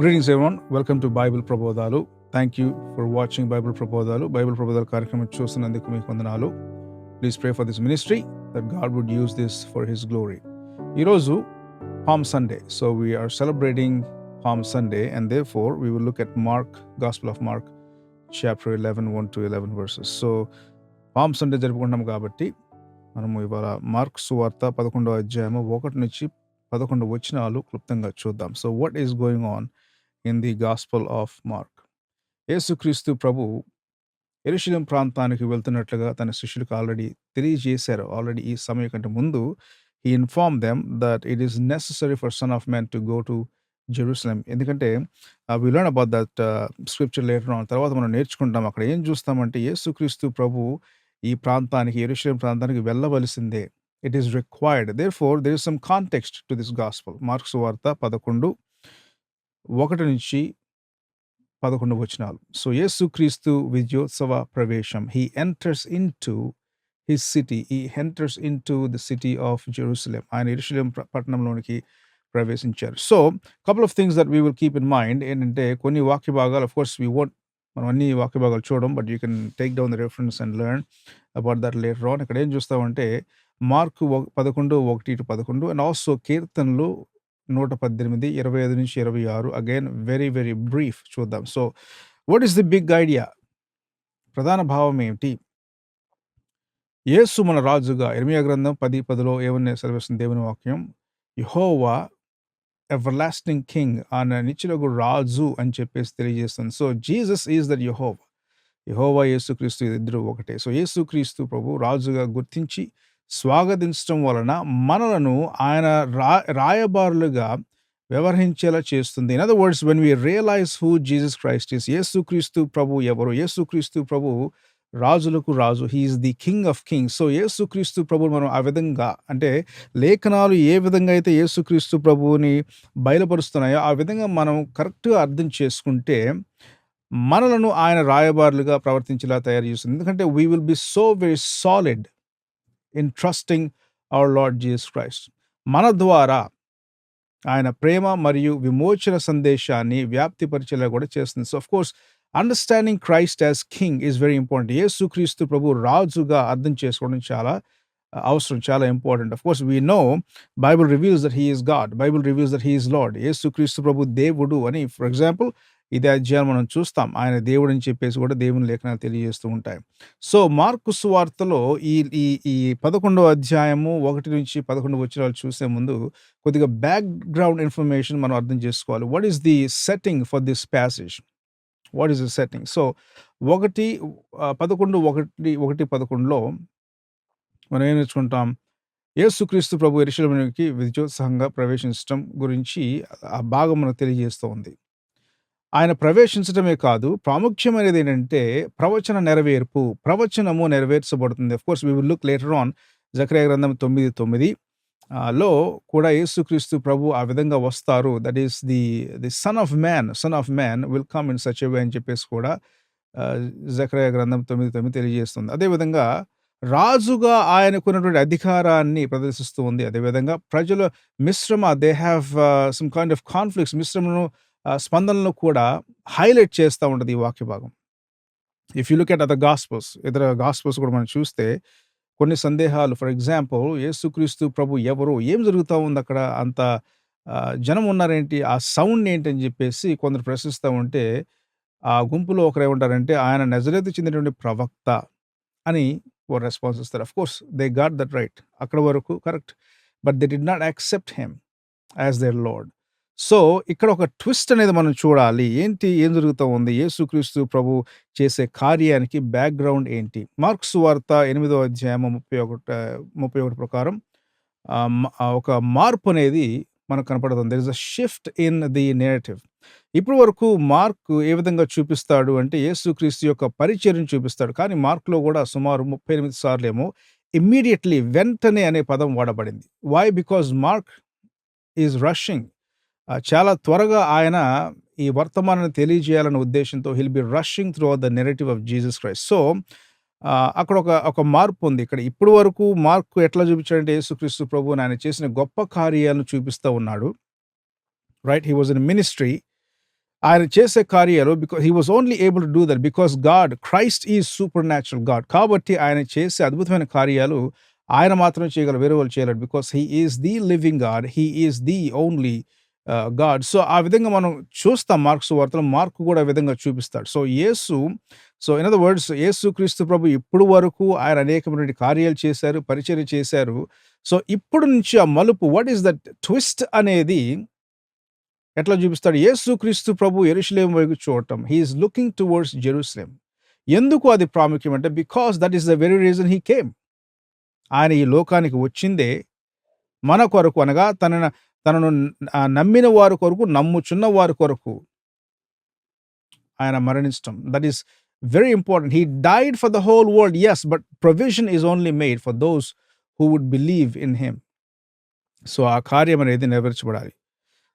Greetings everyone. Welcome to Bible Prabodhalu. Thank you for watching Bible Prabodhalu. Bible Prabodhalu కార్యక్రమం చూస్తున్నందుకు మీకు వందనాలు. Please pray for this ministry that God would use this for His glory. ఈరోజు Palm Sunday. So we are celebrating Palm Sunday and therefore we will look at Mark, Gospel of Mark, chapter 11, 1 to 11 verses. So Palm Sunday జరుపుకుంటాం కాబట్టి మనము ఇవాళ mark సువార్త 11వ అధ్యాయము 1 నుంచి 11 వచనాలు క్లుప్తంగా చూద్దాం. So what is going on in the Gospel of Mark? యేసుక్రీస్తు ప్రభు యెరూషలేం ప్రాంతానికి వెళ్తున్నట్లుగా తన శిష్యులకు ఆల్రెడీ తెలియజేశారు. ఆల్రెడీ ఈ సమయం కంటే ముందు he informed them that it is necessary for Son of Man to go to Jerusalem. ఎందుకంటే we learn about that scripture later on. తర్వాత మనం నేర్చుకుంటాం. అక్కడ ఏం చూస్తామంటే యేసుక్రీస్తు ప్రభు ఈ ప్రాంతానికి యెరూషలేం ప్రాంతానికి వెళ్ళవలసిందే. It is required. Therefore, there is some context to this gospel. Mark సువార్త 11 1 నుంచి 11 వచనాలు. సో యేసుక్రీస్తు విజయోత్సవ ప్రవేశం. He enters into his city. He enters into the city of Jerusalem. ఆయన యెరూషలేం పట్టణంలోనికి ప్రవేశించారు. So couple of things that we will keep in mind ఏంటంటే కొన్ని వాక్య భాగాలు of course we won't మనం అన్ని వాక్య భాగాలు చూడం, but you can take down the reference and learn about that later on. ఇక్కడ ఏం చూస్తామంటే మార్కు 11 1 to 11 అండ్ ఆల్సో కీర్తనలు 118 25 నుంచి 26. అగైన్ వెరీ వెరీ బ్రీఫ్ చూద్దాం. So what is the big idea? ప్రధాన భావం ఏమిటి? యేసు మన రాజుగా. ఇర్మియా గ్రంథం 10:10లో ఏమని సెలవిస్తుంది దేవుని వాక్యం? యెహోవా ఎవర్లాస్టింగ్ కింగ్, ఆయన నిత్యులకు రాజు అని చెప్పేసి తెలియజేస్తుంది. సో జీసస్ ఈజ్ దట్ యెహోవా. యెహోవా యేసుక్రీస్తు ఇద్దరు ఒకటే. సో యేసుక్రీస్తు ప్రభు రాజుగా గుర్తించి స్వాగతించడం వలన మనలను ఆయన రాయబారులుగా వ్యవహరించేలా చేస్తుంది. In other words, when we realize who Jesus Christ is, యేసుక్రీస్తు ప్రభు ఎవరు? యేసుక్రీస్తు ప్రభు రాజులకు రాజు. He is the king of kings. So యేసుక్రీస్తు ప్రభువు మనం ఆ విధంగా, అంటే లేఖనాలు ఏ విధంగా అయితే యేసుక్రీస్తు ప్రభువుని బయలుపరుస్తున్నాయో ఆ విధంగా మనం కరెక్ట్గా అర్థం చేసుకుంటే మనలను ఆయన రాయబారులుగా ప్రవర్తించేలా తయారు చేస్తుంది. ఎందుకంటే we will be so very solid in trusting our Lord Jesus Christ. మన ద్వారా ఆయన ప్రేమ మరియు విమోచన సందేశాన్ని వ్యాప్తిపరిచేలా కూడా చేస్తుంది. So of course understanding Christ as king is very important. యేసుక్రీస్తు ప్రభు రాజుగా అర్థం చేసుకోవడం చాలా అవసరం, చాలా important. Of course we know Bible reveals that he is God. Bible reveals that he is lord. యేసుక్రీస్తు ప్రభు దేవుడు అని, ఫర్ ఎగ్జాంపుల్, ఇదే అధ్యాయం మనం చూస్తాం. ఆయన దేవుడు అని చెప్పేసి కూడా దేవుని లేఖనాలు తెలియజేస్తూ ఉంటాయి. సో మార్కు సువార్తలో ఈ 11వ అధ్యాయము 1 నుంచి 11 వచనాలు చూసే ముందు కొద్దిగా బ్యాక్గ్రౌండ్ ఇన్ఫర్మేషన్ మనం అర్థం చేసుకోవాలి. What is the setting for this passage? What is the setting? So 11:11లో మనం ఏం నేర్చుకుంటాం? యేసుక్రీస్తు ప్రభు యెరూషలేముకి విజయోత్సాహంగా ప్రవేశించడం గురించి ఆ భాగం మనకు తెలియజేస్తూ ఉంది. ఆయన ప్రవేశించడమే కాదు, ప్రాముఖ్యమైనది ఏంటంటే ప్రవచన నెరవేర్పు. ప్రవచనము నెరవేర్చబడుతుంది. Of course we will look later on. జకర్యా గ్రంథం 9:9 లో కూడా యేసుక్రీస్తు ప్రభు ఆ విధంగా వస్తారు. That is the son of man will come in such a way అని చెప్పేసి కూడా జకర్యా గ్రంథం 9:9 తెలియజేస్తుంది. అదేవిధంగా రాజుగా ఆయనకున్నటువంటి అధికారాన్ని ప్రదర్శిస్తూ ఉంది. అదేవిధంగా ప్రజల మిశ్రమ, they have some kind of conflicts, మిశ్రమను స్పందనలు కూడా హైలైట్ చేస్తూ ఉంటుంది ఈ వాక్య భాగం. If you look at other gospels, ఇతర గాస్పల్స్ కూడా మనం చూస్తే కొన్ని సందేహాలు. ఫర్ ఎగ్జాంపుల్, యేసుక్రీస్తు ప్రభు ఎవరు? ఏం జరుగుతూ ఉంది అక్కడ? అంత జనం ఉన్నారేంటి? ఆ సౌండ్ ఏంటని చెప్పేసి కొందరు ప్రశ్నిస్తూ ఉంటే ఆ గుంపులో ఒకరు ఏమంటారంటే ఆయన నజరేతు చెందినటువంటి ప్రవక్త అని ఓ రెస్పాన్స్ ఇస్తారు. Of course they got that right. అక్కడ వరకు correct. But they did not accept him as their Lord. So ఇక్కడ ఒక ట్విస్ట్ అనేది మనం చూడాలి. ఏం జరుగుతూ ఉంది? యేసుక్రీస్తు ప్రభు చేసే కార్యానికి బ్యాక్గ్రౌండ్ ఏంటి? మార్కు సువార్త 8వ అధ్యాయం 31 ప్రకారం ఒక మార్పు అనేది మనకు కనపడుతుంది. There is a shift in the narrative. ఇప్పటి వరకు మార్కు ఏ విధంగా చూపిస్తాడు అంటే యేసుక్రీస్తు యొక్క పరిచర్యను చూపిస్తాడు. కానీ మార్కులో కూడా సుమారు 38 సార్లు ఏమో ఇమ్మీడియట్లీ, వెంటనే అనే పదం వాడబడింది. Why? Because Mark is rushing. చాలా త్వరగా ఆయన ఈ వర్తమానాన్ని తెలియజేయాలనే ఉద్దేశంతో he'll be rushing through the narrative of Jesus Christ. So అక్కడ ఒక మార్పు ఉంది. ఇక్కడ ఇప్పటి వరకు మార్కు ఎట్లా చూపించాడంటే యేసుక్రీస్తు ప్రభువుని ఆయన చేసిన గొప్ప కార్యాలను చూపిస్తూ ఉన్నాడు. Right? He was in ministry. ఆయన చేసే కార్యాలు he was only able to do that because Christ is super natural God. కాబట్టి ఆయన చేసే అద్భుతమైన కార్యాలు ఆయన మాత్రమే చేయగలరు. వేరే వాళ్ళు చేయలేరు. Because he is the living God. He is the only God. So, ఆ విధంగా మనం చూస్తాం మార్కు సువార్తలో. మార్కు కూడా ఆ విధంగా చూపిస్తాడు. ఇన్ అదర్ వర్డ్స్ యేసుక్రీస్తు ప్రభు ఇప్పుడు వరకు ఆయన అనేకమైనటువంటి కార్యాలు చేశారు, పరిచర్య చేశారు. సో, ఇప్పుడు నుంచి ఆ మలుపు, వాట్ ఈస్ దట్ ట్విస్ట్ అనేది ఎట్లా చూపిస్తాడు? యేసుక్రీస్తు ప్రభు యెరూషలేము వైపు చూడటం. He is looking towards Jerusalem. ఎందుకు అది ప్రాముఖ్యం అంటే, because that is the very reason he came. ఆయన ఈ లోకానికి వచ్చిందే మన కొరకు, అనగా తనను నమ్మిన వారి కొరకు, నమ్ముచున్న వారి కొరకు ఆయన మరణించటం. That is very important. He died for the whole world, yes, but provision is only made for those who would believe in him. So, ఆ కార్యం అనేది నెరవేర్చబడాలి.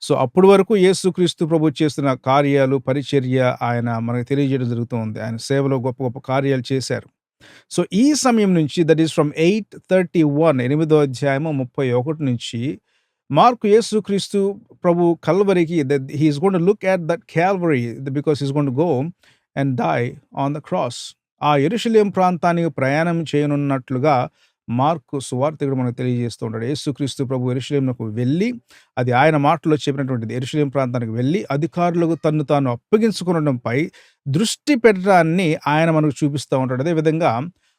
సో, అప్పటి వరకు యేసుక్రీస్తు ప్రభు చేస్తున్న కార్యాలు, పరిచర్య ఆయన మనకు తెలియజేయడం జరుగుతూ ఉంది. ఆయన సేవలో గొప్ప గొప్ప కార్యాలు చేశారు. సో, ఈ సమయం నుంచి, దట్ ఈస్ ఫ్రమ్ 8:31, 8వ అధ్యాయము 31 నుంచి మార్కు యేసుక్రీస్తు ప్రభు కల్వరికి, he is going to look at that Calvary because he is going to go and die on the cross. ఆ యెరూషలేం ప్రాంతానికి ప్రయాణం చేయనున్నట్లుగా మార్కు సువార్తికుడు మనకు తెలియజేస్తూ ఉంటాడు. యేసుక్రీస్తు ప్రభు యెరూషలేమునకు వెళ్ళి, అది ఆయన మాటల్లో చెప్పినటువంటిది, యెరూషలేం ప్రాంతానికి వెళ్ళి అధికారులకు తన్ను తాను అప్పగించుకొనడంపై దృష్టి పెట్టడాన్ని ఆయన మనకు చూపిస్తూ ఉంటాడు. అదేవిధంగా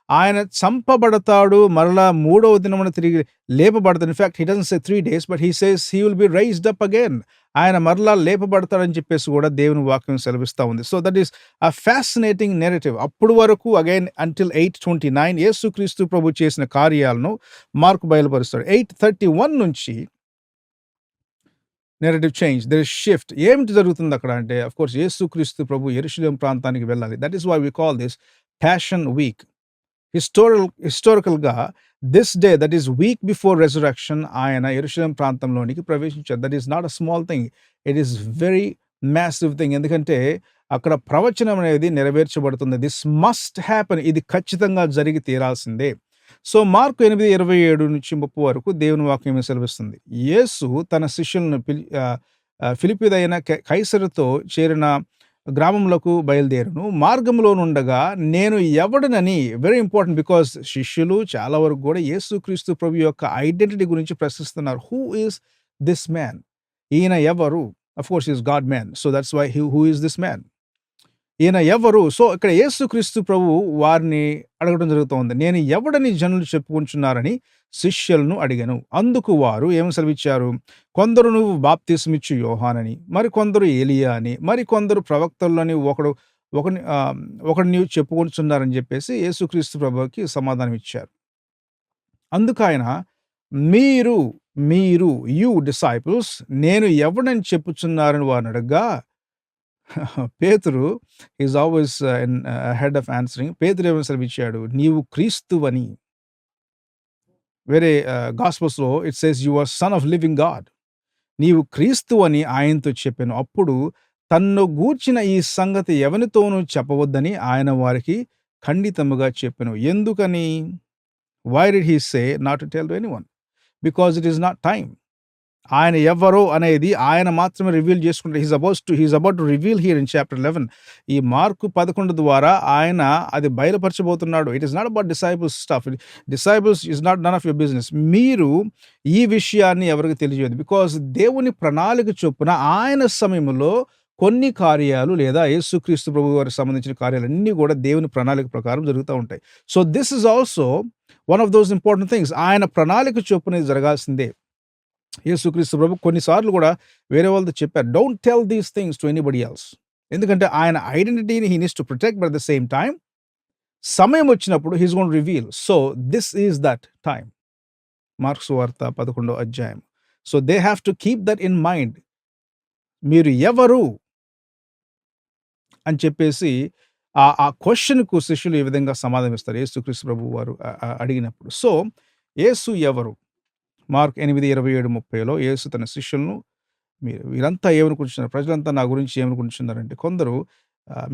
ఆయన చంపబడతాడు, మరలా 3వ దినమున తిరిగి లేపబడతాడు. In fact he doesn't say 3 days, but he says he will be raised up again. ఆయన మరలా లేపబడతాడని చెప్పేసి కూడా దేవుని వాక్యం సెలవిస్తా ఉంది. So, that is a fascinating narrative. అప్పుడు వరకు అగైన్ అంటిల్ 8:29 యేసుక్రీస్తు ప్రభు చేసిన కార్యాలను మార్కు బయలుపరుస్తాడు. 8:31 నుంచి narrative change, there is shift. ఏమిటి జరుగుతుంది అక్కడ అంటే, ఆఫ్ కోర్స్ యేసుక్రీస్తు ప్రభు యెరూషలేం ప్రాంతానికి వెళ్ళాలి. That is why we call this passion week. హిస్టారికల్‌గా this day, that is week before resurrection, ఆయన యెరూషలేం ప్రాంతంలోనికి ప్రవేశించారు. That is not a small thing. It is very massive thing. ఎందుకంటే అక్కడ ప్రవచనం అనేది నెరవేర్చబడుతుంది. This must happen. ఇది ఖచ్చితంగా జరిగి తీరాల్సిందే. సో, మార్కు 8:27-30 వరకు దేవుని వాక్యం సెలవిస్తుంది. యేసు తన శిష్యులను ఫిలిప్పీదైన కైసరుతో చేరిన గ్రామములకు బయలుదేరును. మార్గంలో నుండగా నేను ఎవడనని, వెరీ ఇంపార్టెంట్, బికాస్ శిష్యులు చాలా వరకు కూడా యేసుక్రీస్తు ప్రభు యొక్క ఐడెంటిటీ గురించి ప్రశ్నిస్తున్నారు. Who is this man? ఈయన ఎవరు? Of course he is God man. So, that's why who is this man? ఈయన ఎవరు? సో, ఇక్కడ యేసుక్రీస్తు ప్రభువు వారిని అడగడం జరుగుతోంది. నేను ఎవడని జనులు చెప్పుకుంటున్నారని శిష్యులను అడిగాను. అందుకు వారు ఏమని సెలవిచ్చారు? కొందరు నువ్వు బాప్తిస్మిచ్చు యోహానని, మరికొందరు ఏలియా అని, మరికొందరు ప్రవక్తలని ఒకడు నీవు చెప్పుకుంటున్నారని చెప్పేసి యేసుక్రీస్తు ప్రభువుకి సమాధానం ఇచ్చారు. అందుకాయన మీరు యు డిసైపుల్స్, నేను ఎవడని చెప్పుచున్నారని వారిని అడగగా, పేతురు is always head of answering. పేతురు ఏమని సెలవిచ్చాడు? నీవు క్రీస్తువని. వేరే గాస్పెల్స్‌లో it says you are son of living God. నీవు క్రీస్తు అని ఆయనతో చెప్పాను. అప్పుడు తన్ను గూర్చిన ఈ సంగతి ఎవనితోనూ చెప్పవద్దని ఆయన వారికి ఖండితముగా చెప్పెను. ఎందుకని? Why did he say not to tell to anyone? Because it is not time. ఆయన ఎవరో అనేది ఆయన మాత్రమే రివీల్ చేసుకుంటాడు. He is about to reveal here in chapter 11. ఈ మార్కు 11 ద్వారా ఆయన అది బయలుపరచబోతున్నాడు. It is not about disciples stuff. Disciples is not none of your business. మీరు ఈ విషయాన్ని ఎవరికి తెలియజేయదు. బికాజ్ దేవుని ప్రణాళిక చొప్పున ఆయన సమయంలో కొన్ని కార్యాలు, లేదా యేసుక్రీస్తు ప్రభువు వారికి సంబంధించిన కార్యాలన్నీ కూడా దేవుని ప్రణాళిక ప్రకారం జరుగుతూ ఉంటాయి. So, this is also one of those important things. ఆయన ప్రణాళిక చొప్పున ఇది జరగాల్సిందే. యేసుక్రీస్తు ప్రభు కొన్నిసార్లు కూడా వేరే వాళ్ళతో చెప్పారు, don't tell these things to anybody else. ఎందుకంటే ఆయన ఐడెంటిటీని he needs to protect, but at the same time సమయం వచ్చినప్పుడు he is going to reveal. So, this is that time. మార్కు సువార్త 11వ అధ్యాయం. So, they have to keep that in mind. మీరు ఎవరు అని చెప్పేసి ఆ క్వెషన్‌కు శిష్యులు ఈ విధంగా సమాధానం ఇస్తారు యేసుక్రీస్తు ప్రభువు వారు అడిగినప్పుడు. సో, యేసు ఎవరు? మార్క్ 8:27-30లో యేసు తన శిష్యులను, వీరంతా ఏమనుకుంటున్నారు, ప్రజలంతా నా గురించి ఏమనుకుంటున్నారంటే, కొందరు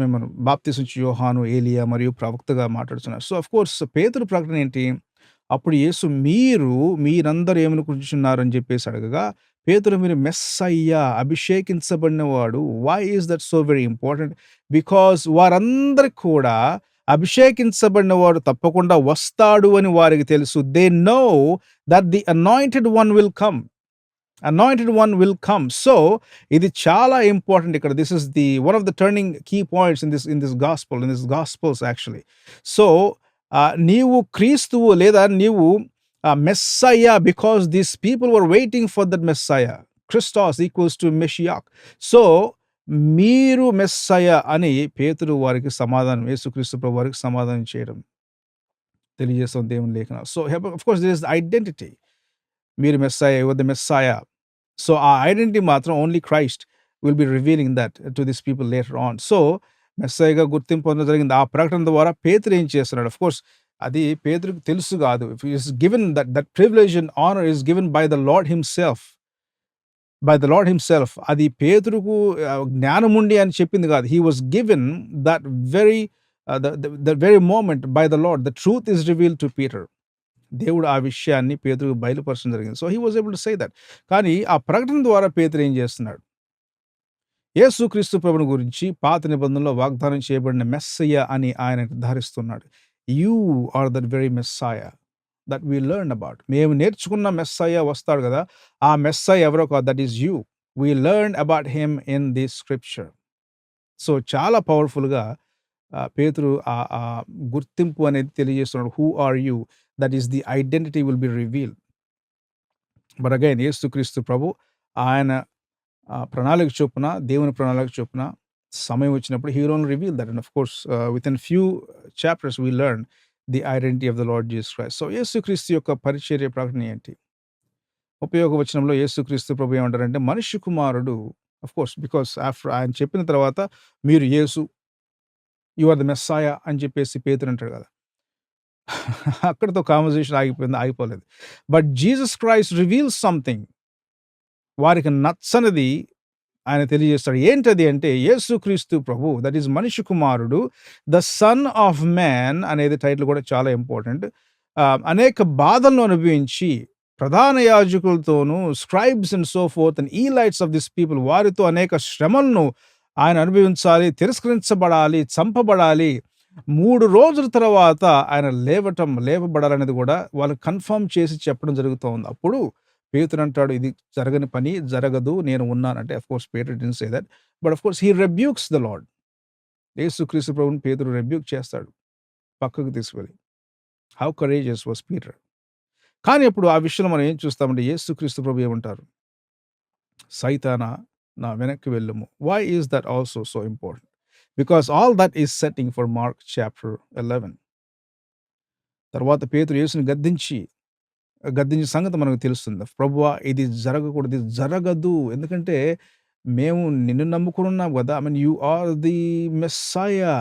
మిమ్మల్ని బాప్తిస్మిచ్చు యోహాను, ఏలియా మరియు ప్రవక్తగా మాట్లాడుతున్నారు. సో, ఆఫ్ కోర్స్ పేతురు ప్రకటన ఏంటి? అప్పుడు యేసు మీరందరూ ఏమనుకుంటున్నారు అని చెప్పేసి అడగగా, పేతురు మీరు మెస్సయ్యా, అభిషేకించబడినవాడు. Why is that so very important? Because వారందరికి కూడా అభిషేకించబడినవాడు తప్పకుండా వస్తాడు అని వారికి తెలుసు. They know that the anointed one will come. Anointed one will come. So, ఇది చాలా ఇంపార్టెంట్ ఇక్కడ. This is the one of the turning key points in this gospel, in this gospels actually. So, నీవు క్రీస్తువు లేదా నీవు మెస్సయ్యా, because these people were waiting for that Messiah. Christos equals to Meshiach. So, మీరు మెస్సయ్యా అని పేతురు వారికి సమాధానం, యేసుక్రీస్తు ప్రభు వారికి సమాధానం చేయడం తెలియజేస్తుంది దేవుని లేఖనాలు. So, of course, there is the identity. మీరు మెస్సయా, you are the Messiah. So ఆ ఐడెంటిటీ మాత్రం only Christ will be revealing that to this people later on. So మెస్సయగా గుర్తింపు పొందడం జరిగింది. ఆ ప్రకటన ద్వారా పేతురు ఏం చేస్తున్నాడు? ఆఫ్ కోర్స్ అది పేతురుకు తెలుసు కాదు. Is given that privilege and honour is given by the lord himself. అది పేతురుకు జ్ఞానం ఉండి అని చెప్పింది కాదు. He was given that very moment by the lord. The truth is revealed to Peter. దేవుడు ఆ విషయాన్ని పేతురుకు బయలుపరచడం జరిగింది. So he was able to say that. కానీ ఆ ప్రకటన ద్వారా పేతురు ఏం చేస్తున్నాడు? యేసుక్రీస్తు ప్రభువుని గురించి పాత నిబంధనలో వాగ్దానం చేయబడిన మెస్సయ్య అని ఆయన నిర్ధారిస్తున్నాడు. You are that very Messiah that we learn about. మేము నేర్చుకున్న మెస్సయ్య వస్తాడు కదా, ఆ మెస్సయ్య ఎవరో కాదు, that is you. We learn about him in the scripture. So చాలా పవర్ఫుల్గా పేతురు ఆ గుర్తింపు అనేది తెలియజేస్తున్నాడు. Who are you? That is the identity will be revealed. But again, యేసుక్రీస్తు ప్రభు ఆయన ప్రణాళిక చొప్పున, దేవుని ప్రణాళిక చొప్పున సమయం వచ్చినప్పుడు he will only reveal that. And of course, within few chapters we learn the identity of the Lord Jesus Christ. So యేసుక్రీస్తు యొక్క పరిచర్య ప్రకటన ఏంటి? 30వ వచనంలో యేసుక్రీస్తు ప్రభు ఏమంటారంటే, మనుష్య కుమారుడు, of course, because after ఆయన చెప్పిన తర్వాత మీరు యేసు, యు ఆర్ ద మెస్సాయా అని చెప్పేసి పేతురు అంటాడు కదా. అక్కడితో కాన్వర్జేషన్ ఆగిపోలేదు. But Jesus Christ reveals something. వారికి నచ్చనిది ఆయన తెలియజేస్తాడు. ఏంటది అంటే, యేసుక్రీస్తు ప్రభు, దట్ ఈస్ మనిషి కుమారుడు, ద సన్ ఆఫ్ మ్యాన్ అనేది టైటిల్ కూడా చాలా ఇంపార్టెంట్. అనేక బాధలను అనుభవించి ప్రధాన యాజకులతోనూ, scribes and so forth and elites of this people, వారితో అనేక శ్రమలను ఆయన అనుభవించాలి, తిరస్కరించబడాలి, చంపబడాలి. 3 రోజుల తర్వాత ఆయన లేపబడాలనేది కూడా వాళ్ళు కన్ఫర్మ్ చేసి చెప్పడం జరుగుతూ ఉంది. అప్పుడు పేతురు అంటాడు, ఇది జరగని పని జరగదు, నేను ఉన్నానంటే. అఫ్ కోర్స్ పేతురు didn't say that, but of course he rebukes the Lord. యేసుక్రీస్తు ప్రభువుని పేతురు రెబ్యూక్ చేస్తాడు, పక్కకు తీసుకెళ్ళి. How courageous was Peter. కానీ ఇప్పుడు ఆ విషయంలో మనం ఏం చూస్తామంటే, యేసుక్రీస్తు ప్రభు ఏమంటారు? సైతానా నా వెనక్కి వెళ్ళుము. Why is that also so important? Because all that is setting for Mark chapter 11. తర్వాత పేతురు యేసుని గద్దించిన సంగతి మనకు తెలుస్తుంది. ప్రభువా, ఇది జరగకూడదు, ఇది జరగదు. ఎందుకంటే మేము నిన్ను నమ్ముకుని ఉన్నాం కదా. I mean, you are the Messiah,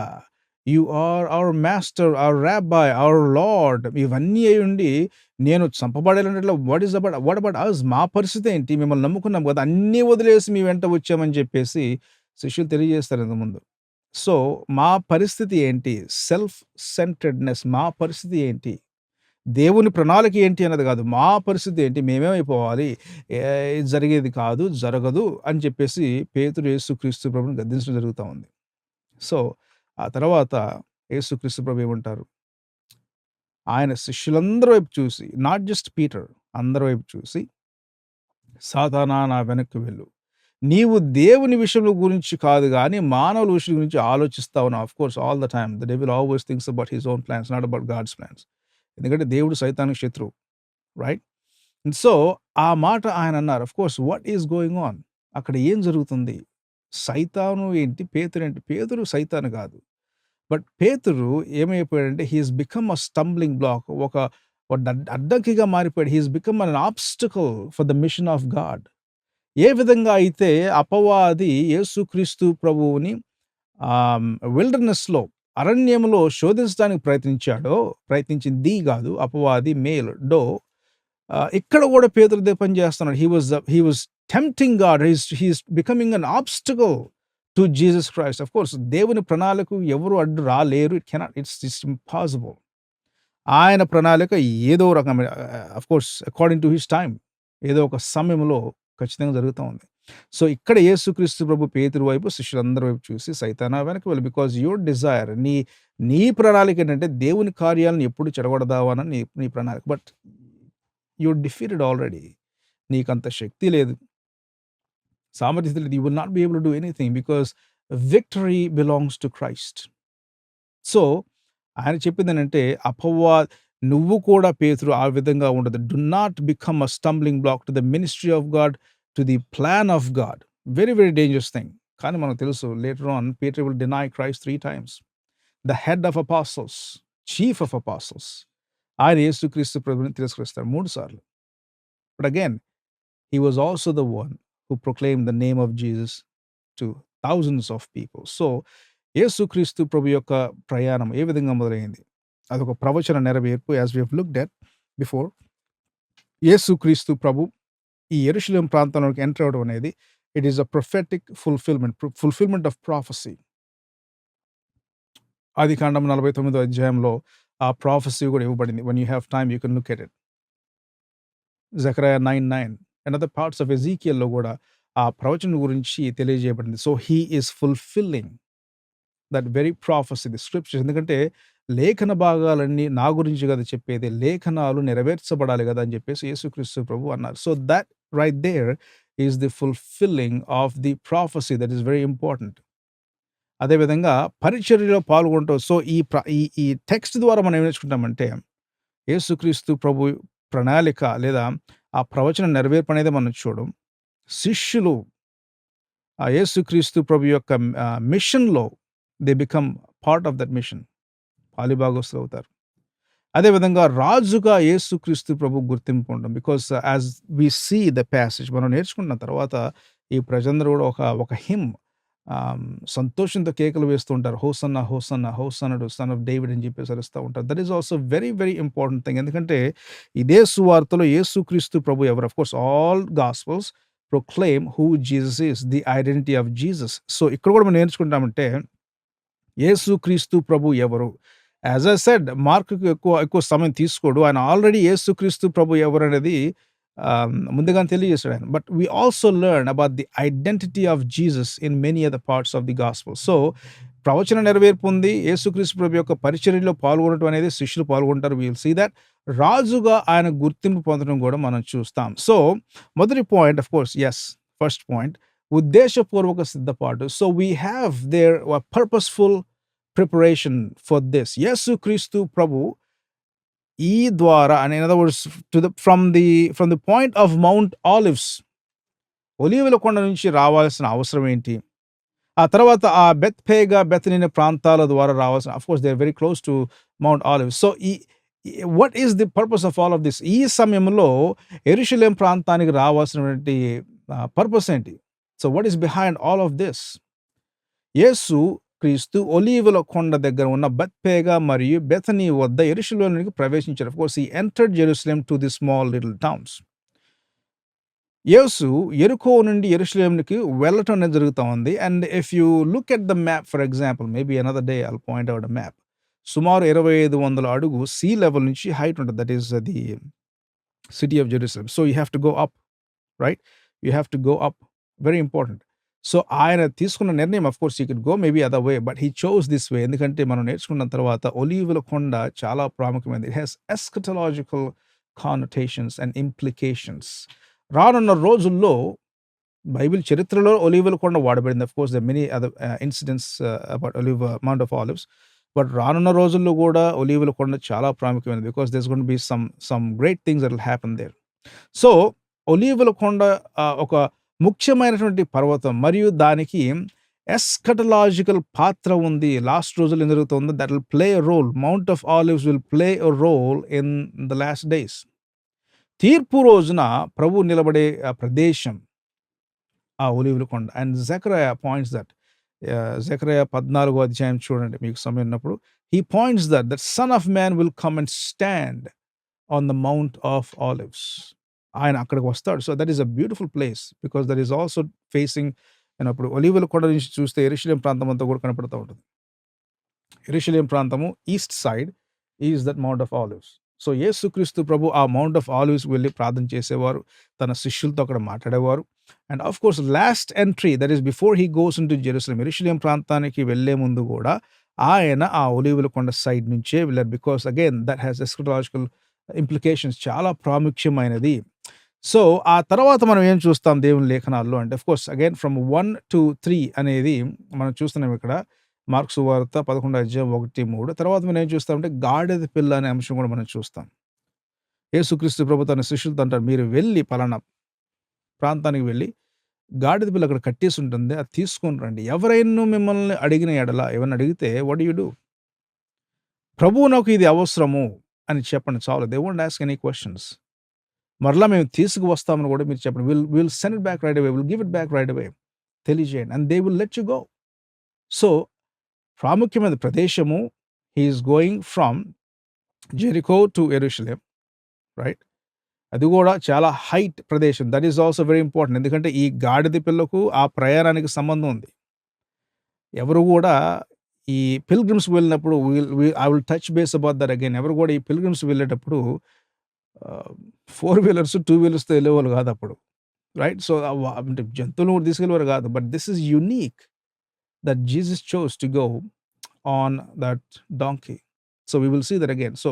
you are our master, our rabbi, our Lord. ఇవన్నీ అయి ఉండి నేను చంపబడాలంటే వాట్ అబౌట్ అస్? మా పరిస్థితి ఏంటి? మిమ్మల్ని నమ్ముకున్నాం కదా, అన్నీ వదిలేసి మీ వెంట వచ్చామని చెప్పేసి శిష్యులు తెలియజేస్తారు ఇంతకుముందు. సో మా పరిస్థితి ఏంటి? Self centredness. మా పరిస్థితి ఏంటి? దేవుని ప్రణాళిక ఏంటి అన్నది కాదు, మా పరిస్థితి ఏంటి? మేమేమైపోవాలి? జరిగేది కాదు, జరగదు అని చెప్పేసి పేతురు యేసుక్రీస్తు ప్రభుని గద్దించడం జరుగుతూ ఉంది. సో ఆ తర్వాత యేసుక్రీస్తు ప్రభు ఏమంటారు? ఆయన శిష్యులందరి వైపు చూసి, నాట్ జస్ట్ పీటర్, అందరి వైపు చూసి, సాతానా నా వెనక్కి వెళ్ళు, నీవు దేవుని విషయంలో గురించి కాదు కానీ మానవుల విషయం గురించి ఆలోచిస్తా ఉన్నావు. Of course all the time the devil always thinks about his own plans, not about God's plans. ఎందుకంటే దేవుడు సైతానికి శత్రువు, రైట్? సో ఆ మాట ఆయన అన్నారు. Of course what is going on? అక్కడ ఏం జరుగుతుంది? సైతాను ఏంటి, పేతురు ఏంటి? పేతురు సైతాను కాదు, బట్ పేతురు ఏమైపోయాడంటే he is become a stumbling block. ఒక అడ్డంకిగా మారిపోయాడు. He is become an obstacle for the mission of God. ఏ విధంగా అయితే అపవాది యేసుక్రీస్తు ప్రభువుని విల్డర్నెస్లో, అరణ్యంలో శోధించడానికి ప్రయత్నించింది కాదు అపవాది, మేల్ డో. ఇక్కడ కూడా పేతురు అదే పని చేస్తున్నాడు. He was tempting God. He is becoming an obstacle to Jesus Christ. Of course దేవుని ప్రణాళిక ఎవరు అడ్డు రాలేరు. It's impossible. ఆయన ప్రణాళిక ఏదో రకమైన, of course according to his time, ఏదో ఒక సమయంలో ఖచ్చితంగా జరుగుతా ఉంది. సో, ఇక్కడ యేసుక్రీస్తు ప్రభు పేతురు వైపు, శిష్యులందరి వైపు చూసి సైతానా వెనక్కి వెళ్ళు. బికాజ్ యువర్ డిజైర్ నీ ప్రణాళిక ఏంటంటే దేవుని కార్యాలను ఎప్పుడు చెడగొడదామని నీ ప్రణాళిక. But you defeated already. నీకంత శక్తి లేదు. సామర్థ్యత లేదు. You will not be able to do anything because victory belongs to Christ. So, ఆయన చెప్పిందేంటంటే నువ్వు కూడా పేతురు ఆ విధంగా ఉండదు. Do not become a stumbling black to the ministry of God, to the plan of God. Very, very dangerous thing. కానీ మనకు తెలుసు later on Peter will deny Christ 3 times. The head of apostles', chief of apostles', ఆయన యేసుక్రీస్తు ప్రభువుని తిరస్కరిస్తాడు 3 సార్లు. But again he was also the one who proclaimed the name of Jesus to thousands of people. So, యేసుక్రీస్తు ప్రభు యొక్క ప్రయాణం ఏ విధంగా మొదలైంది? అదొక ప్రవచన నెరవేర్పు. As we have looked at before, యేసుక్రీస్తు ప్రభు ఈ యెరూషలేము ప్రాంతంలోకి ఎంటర్ అవ్వడం అనేది it is a prophetic fulfilment of prophecy. ఆదికాండం 49వ అధ్యాయంలో ఆ ప్రాఫెసీ కూడా ఇవ్వబడింది. When you have time you can look at it. జెకర్యా 9:9 అండ్ అదర్ పార్ట్స్ ఆఫ్ ఎజీకియల్‌లో కూడా ఆ ప్రవచనం గురించి తెలియజేయబడింది. So, he is fulfilling that very prophecy, the scriptures. ఎందుకంటే లేఖన భాగాలన్నీ నా గురించి కదా చెప్పేది, లేఖనాలు నెరవేర్చబడాలి కదా అని చెప్పేసి యేసుక్రీస్తు ప్రభు అన్నారు. So, that right there is the fulfilling of the prophecy. That is very important. అదేవిధంగా పరిచర్యలో పాల్గొంటూ, సో, ఈ టెక్స్ట్ ద్వారా మనం ఏం నేర్చుకుంటామంటే యేసుక్రీస్తు ప్రభు ప్రణాళిక లేదా ఆ ప్రవచన నెరవేర్పు అనేది మనం చూడడం. శిష్యులు ఆ యేసుక్రీస్తు ప్రభు యొక్క మిషన్‌లో they become part of that mission. పాలిభాగస్తులు అవుతారు. అదేవిధంగా రాజుగా యేసుక్రీస్తు ప్రభు గుర్తింపు ఉండడం. Because as we see the passage మనం నేర్చుకున్న తర్వాత ఈ ప్రజలందరూ కూడా ఒక హిమ్ సంతోషంతో కేకలు వేస్తూ ఉంటారు. హోసన్నా, హోసన్నా, హోసన్నడు, సన్ ఆఫ్ డేవిడ్ అని చెప్పేసి అరుస్తూ ఉంటారు. That is also very, very important thing. ఎందుకంటే ఇదే సువార్తలో యేసుక్రీస్తు ప్రభు ఎవరు? Of course all gospels proclaim who Jesus is, the identity of Jesus. So, ఇక్కడ కూడా మనం నేర్చుకుంటామంటే యేసుక్రీస్తు ప్రభు ఎవరు? యాజ్ ఐ సెడ్, మార్క్‌కి ఎక్కువ సమయం తీసుకోడు. ఆయన ఆల్రెడీ యేసుక్రీస్తు ప్రభు ఎవరనేది ముందుగానే తెలియజేశాడు ఆయన. But we also learn about the identity of Jesus in many other parts of the gospel. So, ప్రవచన నెరవేర్పు ఉంది. యేసుక్రీస్తు ప్రభు యొక్క పరిచర్యలో పాల్గొనడం అనేది శిష్యులు పాల్గొంటారు. We will see that. రాజుగా ఆయన గుర్తింపు పొందడం కూడా మనం చూస్తాం. సో, మొదటి point of course first point ఉద్దేశపూర్వక సిద్ధపాటు. So, we have there purposeful preparation for this. యేసుక్రీస్తు ప్రభు ఈ ద్వారా, and in other words from the point of Mount Olives, ఒలీవల కొండ నుంచి రావాల్సిన అవసరం ఏంటి? ఆ తర్వాత ఆ బెతనీ ప్రాంతాల ద్వారా రావాల్సిన, of course they are very close to Mount Olives. So, what is the purpose of all of this? ఈ సమయంలో యెరూషలేం ప్రాంతానికి రావాల్సినటువంటి పర్పస్ ఏంటి? So, what is behind all of this? యేసు క్రీస్తు ఒలీవల కొండ దగ్గర ఉన్న బెత్పేగా మరియు బెతనీ వద్ద యెరూషలేములోనికి ప్రవేశించారు. Of course he entered Jerusalem to the small little towns. యేసు యెరికో నుండి యెరూషలేముకి వెళ్ళటం అనేది జరుగుతా ఉంది. And if you look at the map, for example, maybe another day I'll point out a map. సుమారు 2500 అడుగు సీ లెవెల్ నుంచి హైట్ ఉంటుంది. That is the city of Jerusalem. So, you have to go up, right? You have to go up. Very important. So, ఆయన తీసుకున్న నిర్ణయం, of course he could go maybe other way, but he chose this way. ఎందుకంటే మనం నేర్చుకున్న తర్వాత ఒలీవల కొండ చాలా ప్రాముఖ్యమైనది. It has eschatological connotations and implications. రానున్న రోజుల్లో బైబిల్ చరిత్రలో ఒలీవల కొండ వాడబడింది. Of course there many other incidents about Mount of Olives. But రానున్న రోజుల్లో కూడా ఒలీవల కొండ చాలా ప్రాముఖ్యమైనది. Because there's going to be some great things that will happen there. So, ఒలీవల కొండ ఒక ముఖ్యమైనటువంటి పర్వతం మరియు దానికి ఎస్కటలాజికల్ పాత్ర ఉంది. లాస్ట్ రోజుల్లో ఏం జరుగుతుందో that will play a role. Mount of Olives will play a role in the last days. తీర్పు రోజున ప్రభువు నిలబడే ప్రదేశం ఆ ఒలీవల కొండ. And Zechariah points that. జెకర్యా 14వ అధ్యాయం చూడండి మీకు సమయం ఉన్నప్పుడు. He points that Son of man will come and stand on the Mount of Olives. ఆయన అక్కడికి వస్తాడు. So, that is a beautiful place because that is also facing. అప్పుడు ఒలీవల కొండ నుంచి చూస్తే యెరూషలేం ప్రాంతం అంతా కూడా కనపడుతూ ఉంటుంది. యెరూషలేం ప్రాంతము east side is that mount of olives. So, యేసుక్రీస్తు ప్రభు ఆ మౌంట్ ఆఫ్ ఆలివ్స్‌కి వెళ్లి ప్రార్థన చేసేవారు. తన శిష్యులతో అక్కడ మాట్లాడేవారు. And of course last entry that is before he goes into Jerusalem, యెరూషలేం ప్రాంతానికి వెళ్ళే ముందు గూడా ఆయన ఆ ఒలీవల కొండ సైడ్ నుంచే వెళ్లారు. Because again that has eschatological implications, చాలా ప్రాముఖ్యమైనది. సో, ఆ తర్వాత మనం ఏం చూస్తాం దేవుని లేఖనాల్లో అంటే ఆఫ్ కోర్స్ అగైన్ ఫ్రమ్ 1-3 అనేది మనం చూస్తున్నాం ఇక్కడ. మార్కు సువార్త 11 అధ్యాయం 1, 3 తర్వాత మనం ఏం చూస్తామంటే గాడిద పిల్ల అనే అంశం కూడా మనం చూస్తాం. యేసుక్రీస్తు ప్రభు తన శిష్యులతో అంటారు, "మీరు వెళ్లి పలానా ప్రాంతానికి వెళ్లి గాడిద పిల్ల అక్కడ కట్టేసి ఉంటుంది. అది తీసుకొని రండి. ఎవరైనా మిమ్మల్ని అడిగిన ఎడల ఏమన్నా అడిగితే వాట్ డు యూ డు? ప్రభువు నాకు ఇది అవసరము అని చెప్పండి చాలు. They won't ask any questions. మరలా మేము తీసుకువస్తామని కూడా మీరు చెప్పండి. Will send it back right away. Will give it back right away. తెలియజేయండి. And they will let you go." So, ప్రాముఖ్యమైన ప్రదేశము. He is going from Jericho to Jerusalem, right? అది గూడా చాలా హైట్ ప్రదేశం. That is also very important. ఎందుకంటే ఈ గాడిద పిల్లకు ఆ ప్రయాణానికి సంబంధం ఉంది. ఎవరు గూడా ఈ పిల్గ్రిమ్స్‌కి వెళ్ళినప్పుడు I will touch base about that again. ఎవరు గూడా ఈ పిల్గ్రిమ్స్‌కి వెళ్ళేటప్పుడు ఫోర్ వీలర్స్, టూ వీలర్స్‌తో వెళ్ళేవాళ్ళు గాదప్పుడు. రైట్? సో, అంటే జంతువులను కూడా తీసుకెళ్ళేవారు గాదు. But this is unique that Jesus chose to go on that donkey. So, we will see that again. So,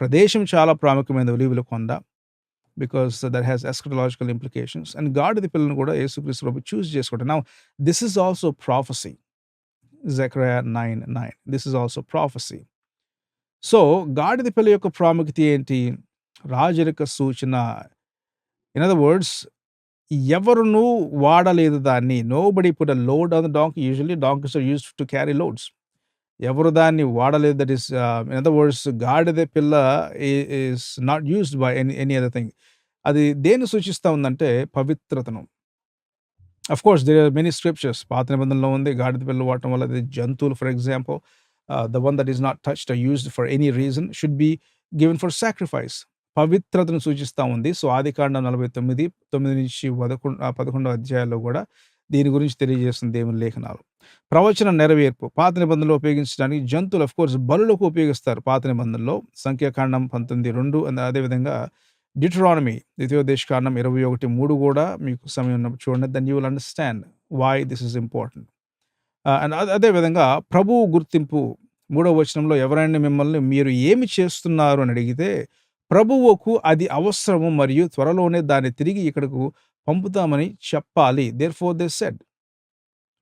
ప్రదేశం చాలా ప్రాముఖ్యమైనది ఒలీవల కొండ. Because that has eschatological implications. And గాడిద పిల్లను కూడా యేసుక్రీస్తు ప్రభు చూస్ చేసుకుంటారు. Now this is also prophecy. Zechariah 9:9. This is also prophecy. So, గాడిద పిల్ల యొక్క ప్రాముఖ్యత ఏంటి? రాజరిక సూచన. ఇన్ అదర్ వర్డ్స్, ఎవరును వాడలేదు దాన్ని. Nobody put a load on the donkey. Usually donkeys are used to carry loads. ఎవరు దాన్ని వాడలేదు. That is in other words గాడిద పిల్ల is not used by any other thing. అది దేన్ని సూచిస్తా ఉందంటే పవిత్రతను. Of course there are many scriptures. పాత నిబంధనలో ఉంది గాడిద పిల్ల వాడటం వల్ల అది జంతువులు for example the one that is not touched or used for any reason should be given for sacrifice. పవిత్రతను సూచిస్తా ఉంది. సో, ఆదికాండం 49, 9-11 అధ్యాయాల్లో కూడా దీని గురించి తెలియజేస్తుంది దేవుని లేఖనాలు. ప్రవచన నెరవేర్పు. పాత నిబంధనలో ఉపయోగించడానికి జంతువులు ఆఫ్ కోర్స్ బలులకు ఉపయోగిస్తారు పాత నిబంధనలో. సంఖ్యాకాండం 19:2 అదేవిధంగా డిటరానమీ ద్వితీయోపదేశకాండం 21:3 కూడా మీకు సమయం ఉన్నప్పుడు చూడండి. Then you will understand why this is important. And అదే విధంగా ప్రభువు గుర్తింపు 3వ వచనంలో ఎవరైనా మిమ్మల్ని మీరు ఏమి చేస్తున్నారు అని అడిగితే ప్రభువుకు అది అవసరము మరియు త్వరలోనే దాన్ని తిరిగి ఇక్కడకు పంపుతామని చెప్పాలి. Therefore they said.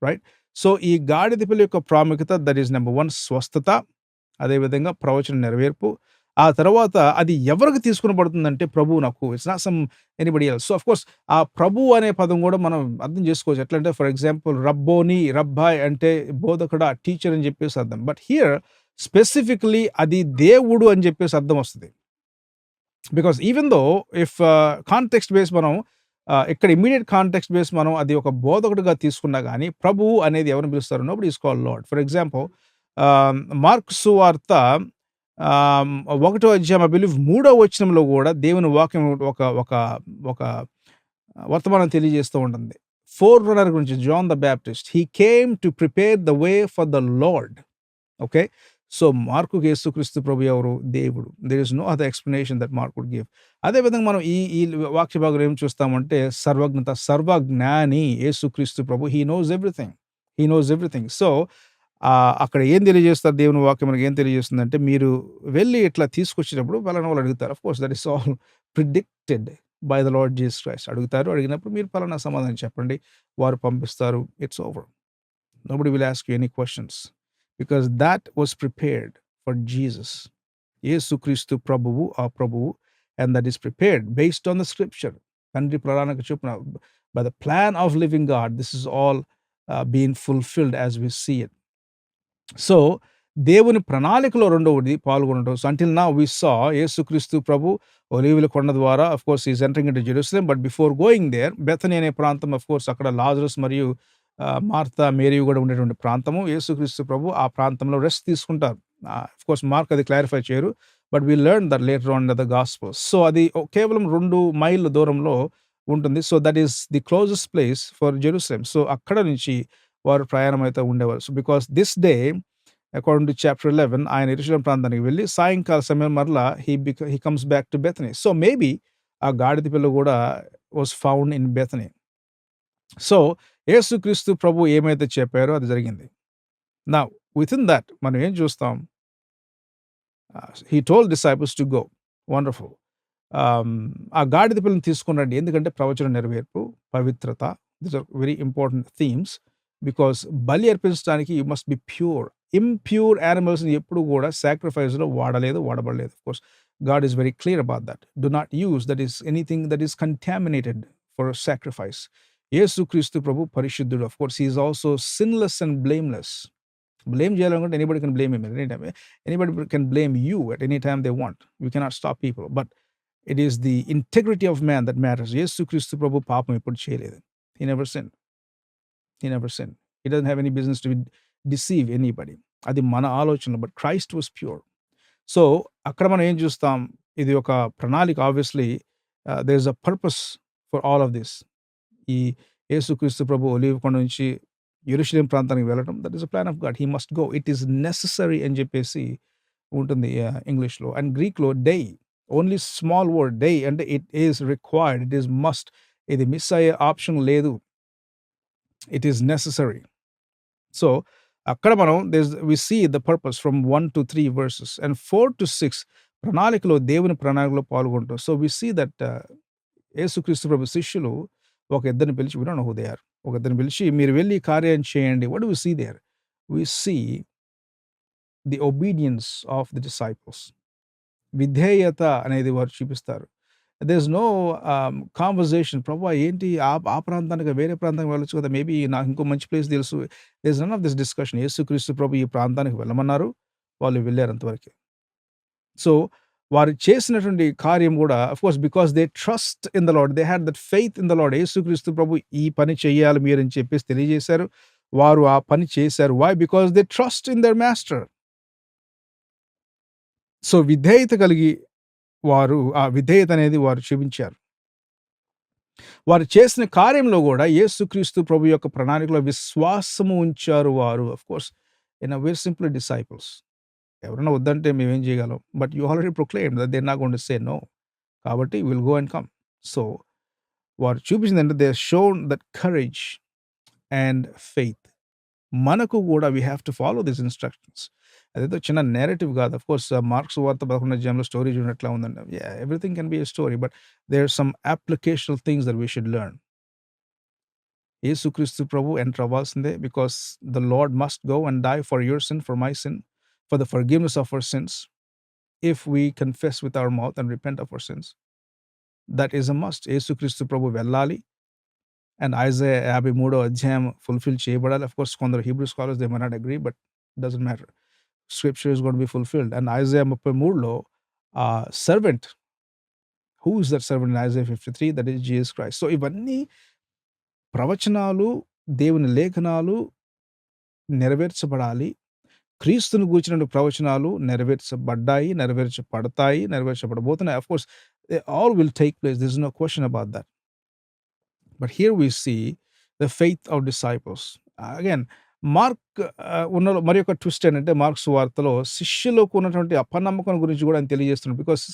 Right? So, ఈ గాడిద పిల్ల యొక్క ప్రాముఖ్యత దట్ ఈస్ నంబర్ 1 స్వస్థత. అదేవిధంగా ప్రవచన నెరవేర్పు. ఆ తర్వాత అది ఎవరికి తీసుకొనబడుతుందంటే ప్రభువునకు. It's not some anybody else. So, of course ఆ ప్రభువు అనే పదం కూడా మనం అర్థం చేసుకోవచ్చు. ఎట్లంటే ఫర్ ఎగ్జాంపుల్ రబ్బోని, రబ్బాయ్ అంటే బోధకుడా, టీచర్ అని చెప్పేసి అర్థం. బట్ హియర్ స్పెసిఫికల్లీ అది దేవుడు అని చెప్పేసి అర్థం వస్తది. Because even though if context base మనం ఇక్కడ ఇమ్మీడియేట్ కాంటెక్స్ట్ బేస్ మనం అది ఒక బోధకుడిగా తీసుకున్నా గానీ ప్రభువు అనేది ఎవరిని పిలుస్తారు? Nobody is called lord. For example mark సువార్త 1వ అధ్యాయం ఐ బిలీవ్ 3వ వచనంలో కూడా దేవుని వాక్యం ఒక ఒక ఒక వర్తమానం తెలియజేస్తూ ఉంటుంది. ఫోర్ రన్నర్ గురించి John the Baptist. He came to prepare the way for the Lord. Okay. So, మార్కుకి యేసుక్రీస్తు ప్రభు ఎవరు? దేవుడు. There is no other explanation that Mark would give. అదే విధంగా మనం ఈ వాక్య భాగంలో ఏం చూస్తామంటే సర్వజ్ఞత, సర్వజ్ఞాని యేసుక్రీస్తు ప్రభు. He knows everything. He knows everything. So, అక్కడ ఏం తెలియజేస్తారు దేవుని వాక్యం మనకి ఏం తెలియజేస్తుందంటే మీరు వెళ్లి ఇట్లా తీసుకొచ్చేటప్పుడు పలానా వాళ్ళు అడుగుతారు. Of course that is all predicted by the lord Jesus Christ. అడుగుతారు. అడిగినప్పుడు మీరు పలానా సమాధానం చెప్పండి. వారు పంపిస్తారు. It's over. Nobody will ask you any questions. Because that was prepared for Jesus. యేసుక్రీస్తు ప్రభువు, ఆ ప్రభువు, and that is prepared based on the scripture. తండ్రి ప్రణాళిక చొప్పున by the plan of living God, this is all being fulfilled as we see it. So, దేవుని ప్రణాళికలో రెండవది పాల్గొనడం. So, until now we saw యేసుక్రీస్తు ప్రభు ఒలీవల కొండ ద్వారా of course he is entering into Jerusalem, but before going there బెతనీ అనే ప్రాంతం of course అక్కడ లాజరస్ మరియు మార్తా, మేరీ కూడా ఉండేటువంటి ప్రాంతము. యేసుక్రీస్తు ప్రభు ఆ ప్రాంతంలో రెస్ట్ తీసుకుంటారు. ఆఫ్ కోర్స్ మార్క్ అది క్లారిఫై చేయరు. But we learn that later on the gospels. So, అది కేవలం 2 మైళ్ళ దూరంలో ఉంటుంది. So, that is the closest place for Jerusalem. So, అక్కడ నుంచి వారు ప్రయాణం అయితే ఉండేవారు. So, because this day according to chapter 11 ఆయన యెరూషలేము ప్రాంతానికి వెళ్లి సాయంకాల సమయం మరలా he comes back to Bethany. So, maybe ఆ గాడిద పిల్ల గూడా was found in Bethany. So, యేసుక్రీస్తు ప్రభు ఏమైతే చెప్పారో అది జరిగింది. నౌ వితిన్ థట్ మనం ఏం చూస్తాం? He told disciples to go. Wonderful. ఆ గాడిద పిల్లని తీసుకొని రండి. ఎందుకంటే ప్రవచనం నెరవేర్పు, పవిత్రత, these are very important themes. Because బలి అర్పించడానికి you must be pure. Impure యానిమల్స్‌ని ఎప్పుడు గూడా సాక్రిఫైస్‌లో వాడబడలేదు. Of course God is very clear about that. Do not use that is anything that is contaminated for sacrifice. యేసుక్రీస్తు ప్రభు పరిశుద్ధుడు. Of course he is also sinless and blameless. Blame చేయాలనుకుంటే anybody can blame him at any time. Anybody can blame you at any time they want. You cannot stop people. But it is the integrity of man that matters. యేసుక్రీస్తు ప్రభు పాపం ఎప్పుడు చేయలేదు. He never sinned. He never sinned. He doesn't have any business to deceive anybody. అది మన ఆలోచనలు. But Christ was pure. So, అక్కడ మనం ఏం చూస్తాం? ఇది ఒక ప్రణాళిక. Obviously there is a purpose for all of this. ఈ యేసుక్రీస్తు ప్రభు ఒలీవ కొండ నుంచి యెరూషలేము ప్రాంతానికి వెళ్ళడం, that is a plan of God. He must go. It is necessary అని చెప్పేసి ఉంటుంది ఇంగ్లీష్‌లో. అండ్ గ్రీక్‌లో డై, ఓన్లీ స్మాల్ వర్డ్ డై అంటే it is required. It is must. ఇది మిస్ అయ్యే ఆప్షన్ లేదు. It is necessary. సో, అక్కడ మనం we see the purpose from 1-3 verses and 4-6 ప్రణాళికలో, దేవుని ప్రణాళికలో పాల్గొంటాం. సో, వి సీ దట్ యేసుక్రీస్తు ప్రభు శిష్యులు ఒక ఇద్దరిని పిలిచి, we don't know who they are. ఒక ఇద్దరిని పిలిచి మీరు వెళ్లి ఈ కార్యం చేయండి. What do we see there? We see the obedience of the disciples. విధేయత అనేది వారు చూపిస్తారు. There is no conversation. ప్రభువా ఏంటి ఆ ప్రాంతానికి వేరే ప్రాంతానికి వెళ్ళొచ్చు కదా! మేబీ నాకు ఇంకో మంచి ప్లేస్ తెలుసు. There is none of this discussion. యేసుక్రీస్తు ప్రభు ఈ ప్రాంతానికి వెళ్ళమన్నారు. వాళ్ళు వెళ్లారు అంతవరకే. సో, వారు చేసినటువంటి కార్యం గూడా of course because they trust in the Lord. They had that faith in the Lord. యేసుక్రీస్తు ప్రభు ఈ పని చేయాలి మీరని చెప్పేసి తెలియజేశారు. వారు ఆ పని చేశారు. Why? Because they trust in their master. So, విధేయత కలిగి వారు ఆ విధేయత అనేది వారు చూపించారు. వారు చేసిన కార్యంలో గూడా యేసుక్రీస్తు ప్రభు యొక్క ప్రణాళికలో విశ్వాసము ఉంచారు వారు. Of course in a very simple disciples. ఎవరైనా వద్దంటే మేమేం చేయగలం? But you already proclaimed that they are not going to say no. కాబట్టి will go and come. So, వారు చూపించిందంటే they shown that courage and faith. మనకు గూడా we have to follow this instructions. అదేదో చిన్న నేరేటివ్ గాదు. ఆఫ్ కోర్స్ మార్కు సువార్త 11వ అధ్యాయంలో స్టోరీ చూడనట్లా ఉందండి. Yeah! Everything can be a story. But there are some applicational things that we should learn. యేసుక్రీస్తు ప్రభు ఎంటర్ అవ్వాల్సిందే. Because the Lord must go and die for your sin, for my sin, for the forgiveness of our sins. If we confess with our mouth and repent of our sins. That is a must. యేసుక్రీస్తు ప్రభు వెళ్ళాలి. And Isaiah 53వ అధ్యాయం fulfil చేయబడాలి. Of course కొందరు Hebrew scholars they may not agree. But doesn't matter. Scripture is going to be fulfilled. And Isaiah 33లో servant, who is that servant in Isaiah 53? That is Jesus Christ. So, ఇవన్నీ ప్రవచనాలు, దేవుని లేఖనాలు నెరవేర్చబడాలి. క్రీస్తును గూర్చినటువంటి ప్రవచనాలు నెరవేర్చబడ్డాయి, నెరవేర్చబడతాయి, నెరవేర్చబడబోతున్నాయి. Of course they all will take place. There is no question about that. But here we see the faith of disciples. Again Mark ఉన్నలో మరి ఒక ట్విస్ట్ ఏంటంటే మార్క్ సువార్తలో శిష్యులకు ఉన్నటువంటి అపనమ్మకం గురించి కూడా ఆయన తెలియజేస్తున్నాడు. Because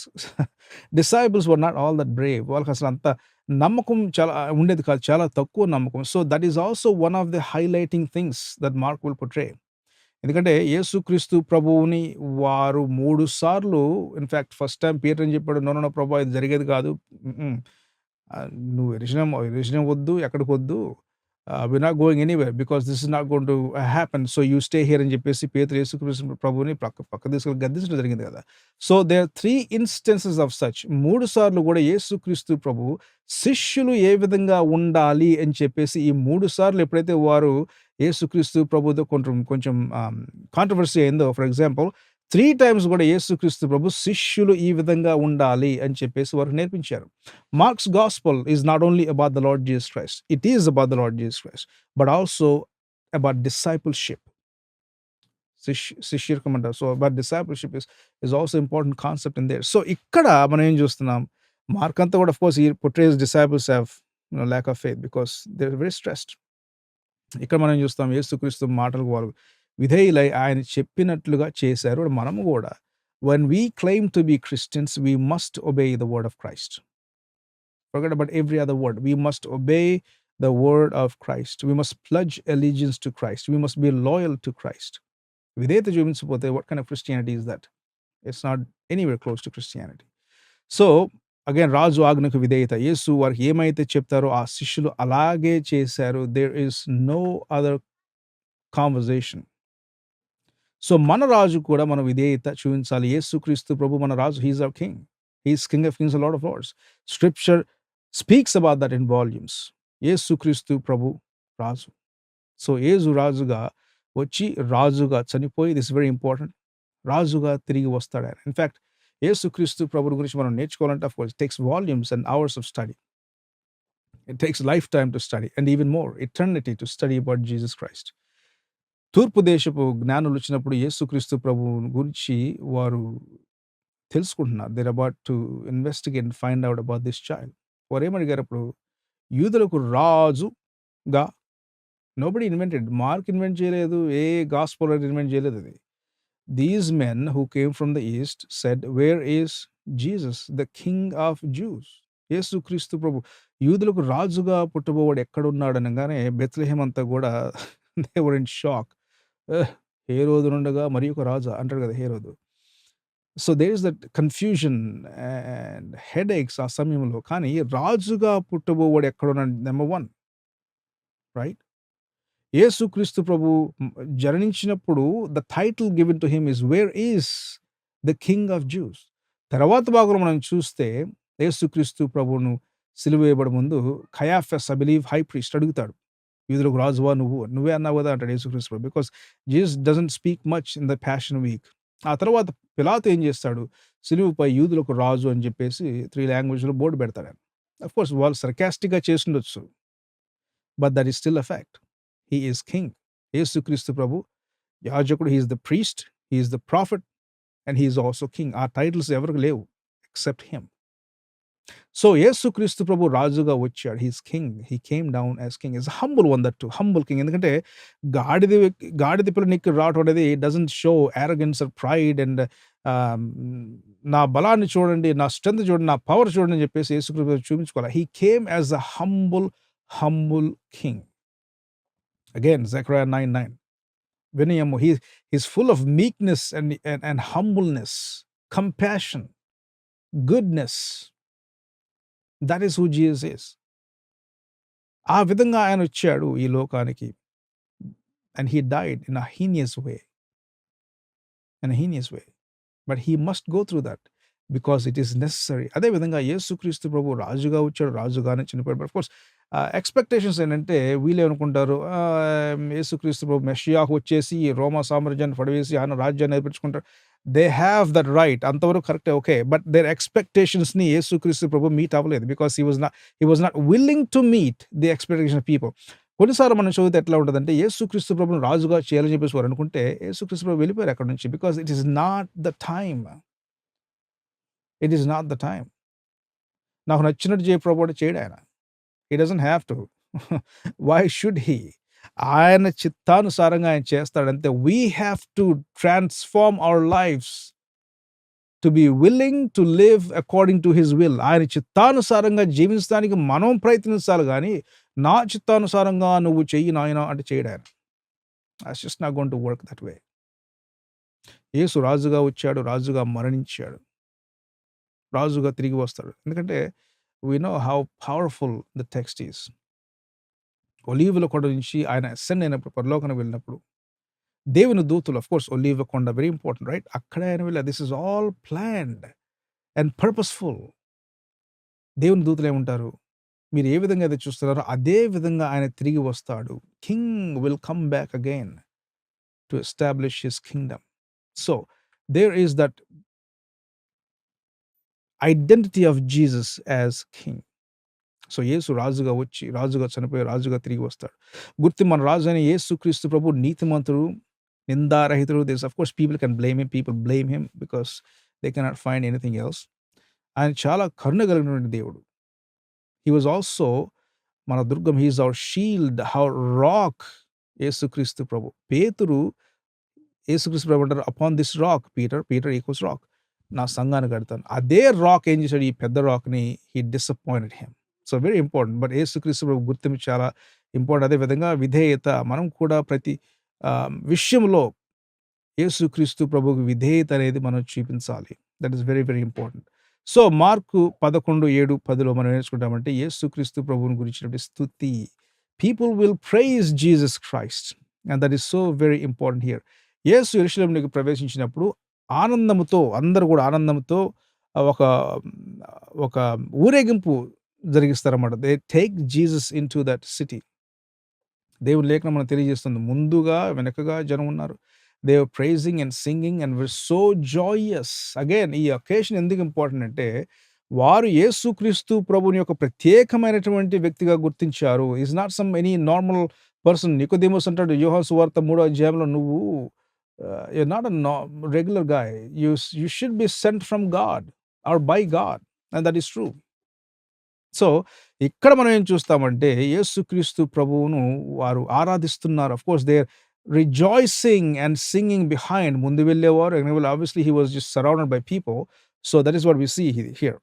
disciples were not all that Brave. వాళ్ళకి అసలు అంత నమ్మకం చాలా ఉండేది కాదు. చాలా తక్కువ నమ్మకం. So, that is also one of the highlighting things that mark will portray. ఎందుకంటే యేసుక్రీస్తు ప్రభువుని వారు 3 సార్లు ఇన్‌ఫాక్ట్ ఫస్ట్ టైమ్ పీటర్ ఏం చెప్పాడు? నో, నో, నో ప్రభు ఇది జరిగేది కాదు. హుహు. నువ్వు యెరూషలేము వద్దు, ఎక్కడికొద్దు. We are not going anywhere because this is not going to happen. So, you stay here అని చెప్పేసి పేతురు యేసుక్రీస్తు ప్రభువుని పక్కకు తీసుకెళ్ళి గద్దించడం జరిగింది కదా! So, there are 3 instances of such. 3 సార్లు కూడా యేసుక్రీస్తు ప్రభువు శిష్యులు ఏ విధంగా ఉండాలి అని చెప్పేసి ఈ 3 సార్లు ఎప్పుడైతే వారు యేసుక్రీస్తు ప్రభువుతో కొంచెం కాంట్రోవర్సీ అయిందో, ఫర్ ఎగ్జాంపుల్ 3 టైమ్స్ కూడా యేసుక్రీస్తు ప్రభు శిష్యులు ఈ విధంగా ఉండాలి అని చెప్పేసి వారికి నేర్పించారు. Mark's gospel is not only about the Lord Jesus Christ. It is about the Lord Jesus Christ, but also about discipleship. శిష్యర్కం అంటారు. So, about discipleship is also important concept in there. So, ఇక్కడ మనం ఏం చూస్తున్నాం? Mark అంతా కూడా of course he portrays disciples have lack of faith because they're very stressed. ఇక్కడ మనం చూస్తాం యేసుక్రీస్తు మాటలకు వారు విధేయులై ఆయన చెప్పినట్లుగా చేశారు. మనము గూడా when we claim to be Christians, we must obey the word of Christ. Forget about every other word. We must obey the word of Christ. We must pledge allegiance to Christ. We must be loyal to Christ. విధేయత చూపించకపోతే what kind of Christianity is that? It's not anywhere close to Christianity. So again రాజు ఆజ్ఞకు విధేయత. యేసు వారికి ఏమైతే చెప్తారో ఆ శిష్యులు అలాగే చేశారు. There is no other conversation. So మన రాజు కూడా మన విధేయత చూపించాలి. యేసుక్రీస్తు ప్రభు మన రాజు. He is our king. He is king of kings, lord of lords. Scripture speaks about that in volumes. యేసుక్రీస్తు ప్రభు రాజు. సో యేసు రాజుగా వచ్చి రాజుగా చనిపోయి, దిస్ వెరీ ఇంపార్టెంట్, రాజుగా తిరిగి వస్తాడు ఆయన. ఇన్ఫ్యాక్ట్ యేసుక్రీస్తు ప్రభువు గురించి మనం నేర్చుకోవాలంటే of course it takes volumes and hours of study. It takes life time to study and even more eternity to study about Jesus Christ. తూర్పు దేశపు జ్ఞానులు వచ్చినప్పుడు యేసుక్రీస్తు ప్రభువు గురించి వారు తెలుసుకుంటున్నారు. They're about to investigate and find out about this child. వారు ఏమడిగారు అప్పుడు? యూదులకు రాజుగా. Nobody invented. మార్క్ ఇన్వెంట్ చేయలేదు, ఏ గాస్పెల్ ఇన్వెంట్ చేయలేదు అది. These men who came from the east said, where is Jesus, the king of Jews? యేసుక్రీస్తు ప్రభు యూదులకు రాజుగా పుట్టబోవాడు ఎక్కడున్నాడు అనగానే బెత్లెహేం అంతా కూడా దే వర్ ఇన్ షాక్. హేరోదు నుండగా మరి ఒక రాజా అంటాడు కదా హేరోదు. So there is that confusion and headaches ఆ సమయంలో. కానీ రాజుగా పుట్టబోవాడు ఎక్కడున్నాడు? Number 1, right? యేసుక్రీస్తు ప్రభు జననించినప్పుడు the title given to him is where is the king of Jews. తర్వాత భాగంలో మనం చూస్తే యేసుక్రీస్తు ప్రభువును సిలువ వేయబడే ముందు Caiaphas, I believe high priest, అడుగుతాడు, యూదులకు రాజువా నువ్వు? నువ్వే అన్నావు కదా అంటాడు యేసుక్రీస్తు ప్రభు. Because Jesus doesn't speak much in the passion week. ఆ తర్వాత పిలాతు ఏం చేస్తాడు? సిలువపై యూదులకు రాజు అని చెప్పేసి 3 లాంగ్వేజ్లో బోర్డు పెడతాడు ఆయన. అఫ్ కోర్స్ వాళ్ళు సర్కాస్టిక్గా చేసిండొచ్చు, but that is still a fact. He is king. యేసుక్రీస్తు ప్రభు యాజకుడు. he is the priest, he is the prophet, and he is also king. ఆ టైటిల్స్ ఎవరికి లేవు except him. సో యేసుక్రీస్తు ప్రభు రాజుగా వచ్చాడు. he is king. He came down as king. Is a humble one, that too. Humble king. ఎందుకంటే గాడిద పిల్ల నీకు రావటం అనేది doesn't show arrogance or pride and నా బలాన్ని చూడండి, నా స్ట్రెంత్ చూడండి, నా పవర్ చూడండి అని చెప్పేసి యేసుక్రీస్తు చూపించుకోవాలి. he came as a humble king. Again, Zechariah 9:9. Vinyamu, he's full of meekness and humbleness, compassion, goodness. That is who Jesus is. ఆ విధంగా ఆయన వచ్చాడు ఈ లోకానికి. And he died in a heinous way. But he must go through that because it is necessary. అదే విధంగా యేసుక్రీస్తు ప్రభు రాజుగా వచ్చాడు, రాజుగానే చనిపోయాడు. బట్ ఆఫ్ కోర్స్ ఎక్స్పెక్టేషన్స్ ఏంటంటే వీళ్ళేమనుకుంటారు, యేసుక్రీస్తు ప్రభు మెషియాకు వచ్చేసి రోమా సామ్రాజ్యాన్ని పడవేసి ఆయన రాజ్యాన్ని ఏర్పరచుకుంటారు. దే హ్యావ్ దట్ రైట్, అంతవరకు కరెక్టే, ఓకే. బట్ దేర్ ఎక్స్పెక్టేషన్స్ని యేసుక్రీస్తు ప్రభు మీట్ అవ్వలేదు. Because he was not willing to meet the expectation of people. కొన్నిసార్లు మనం చదివితే ఎట్లా ఉంటుందంటే యేసుక్రీస్తు ప్రభుని రాజుగా చేయాలని చెప్పేసి వారు అనుకుంటే యేసుక్రీస్తు ప్రభు వెళ్ళిపోయారు అక్కడ నుంచి. Because it is not the time. నాకు నచ్చినట్టు చేయ ప్రభు అంటే చేయడు ఆయన. He doesn't have to. Why should he? ఆయన చిత్తానుసారంగా ఆయన చేస్తాడంతే. We have to transform our lives to be willing to live according to his will. ఆయన చిత్తానుసారంగా జీవించడానికి మనం ప్రయత్నించాలి కానీ నా చిత్తానుసారంగా నువ్వు చెయ్యి నాయనా అంటే చేయడు ఆయన. That's just not going to work that way. యేసు రాజుగా వచ్చాడు, రాజుగా మరణించాడు, రాజుగా తిరిగి వస్తాడు. ఎందుకంటే we know how powerful the text is. ఒలీవల కొండ నుంచి ఆయన అసెండ్ అయినప్పుడు, పరలోకానికి వెళ్ళినప్పుడు దేవుని దూతలు, ఆఫ్ కోర్స్ ఒలీవ కొండ వెరీ ఇంపార్టెంట్, రైట్? అక్కడే ఆయన వెళ్ళారు. This is all planned and purposeful. దేవుని దూతలు ఏమంటారు? మీరు ఏ విధంగా అయితే చూస్తున్నారో అదే విధంగా ఆయన తిరిగి వస్తాడు. King will come back again to establish his kingdom. So there is that identity of Jesus as king. So యేసు రాజుగా వచ్చి, రాజుగా చనిపోయి, రాజుగా తిరిగి వస్తాడు. గుర్తు మన రాజు అయిన యేసుక్రీస్తు ప్రభు నీతిమంతుడు, నిందారహితుడు. This of course people can blame him. People blame him because they cannot find anything else. ఆయన చాలా కరుణ కలిగినటువంటి దేవుడు. హీ వాజ్ ఆల్సో మన దుర్గం. He is our shield, our rock. యేసుక్రీస్తు ప్రభు. పేతురు యేసుక్రీస్తు ప్రభు అంటారు, upon this rock Peter equals rock. నా సంఘాన్ని కడతాను. అదే రాక్ ఏం చేశాడు, ఈ పెద్ద రాక్‌ని he disappointed him. So, very important. But యేసుక్రీస్తు ప్రభు గుర్తింపు చాలా ఇంపార్టెంట్. అదే విధంగా విధేయత మనం కూడా ప్రతి విషయంలో యేసుక్రీస్తు ప్రభువుకి విధేయత అనేది మనం చూపించాలి. That is very, very important. So, Mark 11, 7, 10లో మనం నేర్చుకుంటామంటే యేసుక్రీస్తు ప్రభువుని గురించినటువంటి స్తుతి. People will praise Jesus Christ and that is so very important here. యేసు యెరూషలేములోకి ప్రవేశించినప్పుడు ఆనందముతో, అందరూ కూడా ఆనందంతో ఒక ఒక ఊరేగింపు జరిగిస్తారన్నమాట. They take Jesus into that city. దేవుని లేఖనం మనకు తెలియజేస్తుంది. ముందుగా, వెనకగా జనం ఉన్నారు. They were praising and singing and were so joyous. Again ఈ అకేషన్ ఎందుకు ఇంపార్టెంట్ అంటే, వారు యేసుక్రీస్తు ప్రభువుని యొక్క ప్రత్యేకమైనటువంటి వ్యక్తిగా గుర్తించారు. Is not some any normal person. Nicodemus అంటాడు యోహాను సువార్త 3వ అధ్యాయంలో, నువ్వు you are not a regular guy. You should be sent from God or by God and that is true. So, ఇక్కడ మనం ఏం చూస్తామంటే యేసుక్రీస్తు ప్రభువును వారు ఆరాధిస్తున్నారు. Of course they are rejoicing and singing behind. ముందు వెళ్ళేవారు, obviously he was just surrounded by people. So, that is what we see here.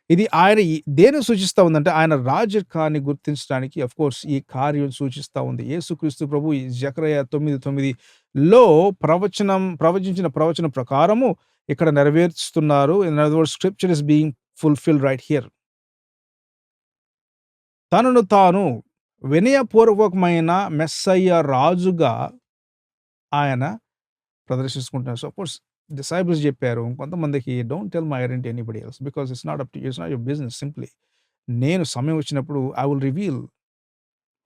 ఇది ఆయన దేన్ని సూచిస్తా ఉందంటే, ఆయన రాజరికాన్ని గుర్తించడానికి ఆఫ్‌కోర్స్ ఈ కార్యం సూచిస్తా ఉంది. యేసుక్రీస్తు ప్రభు ఈ జెకర్యా 9:9లో ప్రవచించిన ప్రవచనం ప్రకారము ఇక్కడ నెరవేర్చుతున్నారు. In other words scripture is being fulfilled right here. తనను తాను వినయపూర్వకమైన మెస్సయ్య రాజుగా ఆయన ప్రదర్శించుకుంటున్నారు. సో, అఫ్‌కోర్స్ డిసైపుల్స్ చెప్పారు కొంతమందికి, don't tell my identity anybody else because it's not your business simply. నేను సమయం వచ్చినప్పుడు I will reveal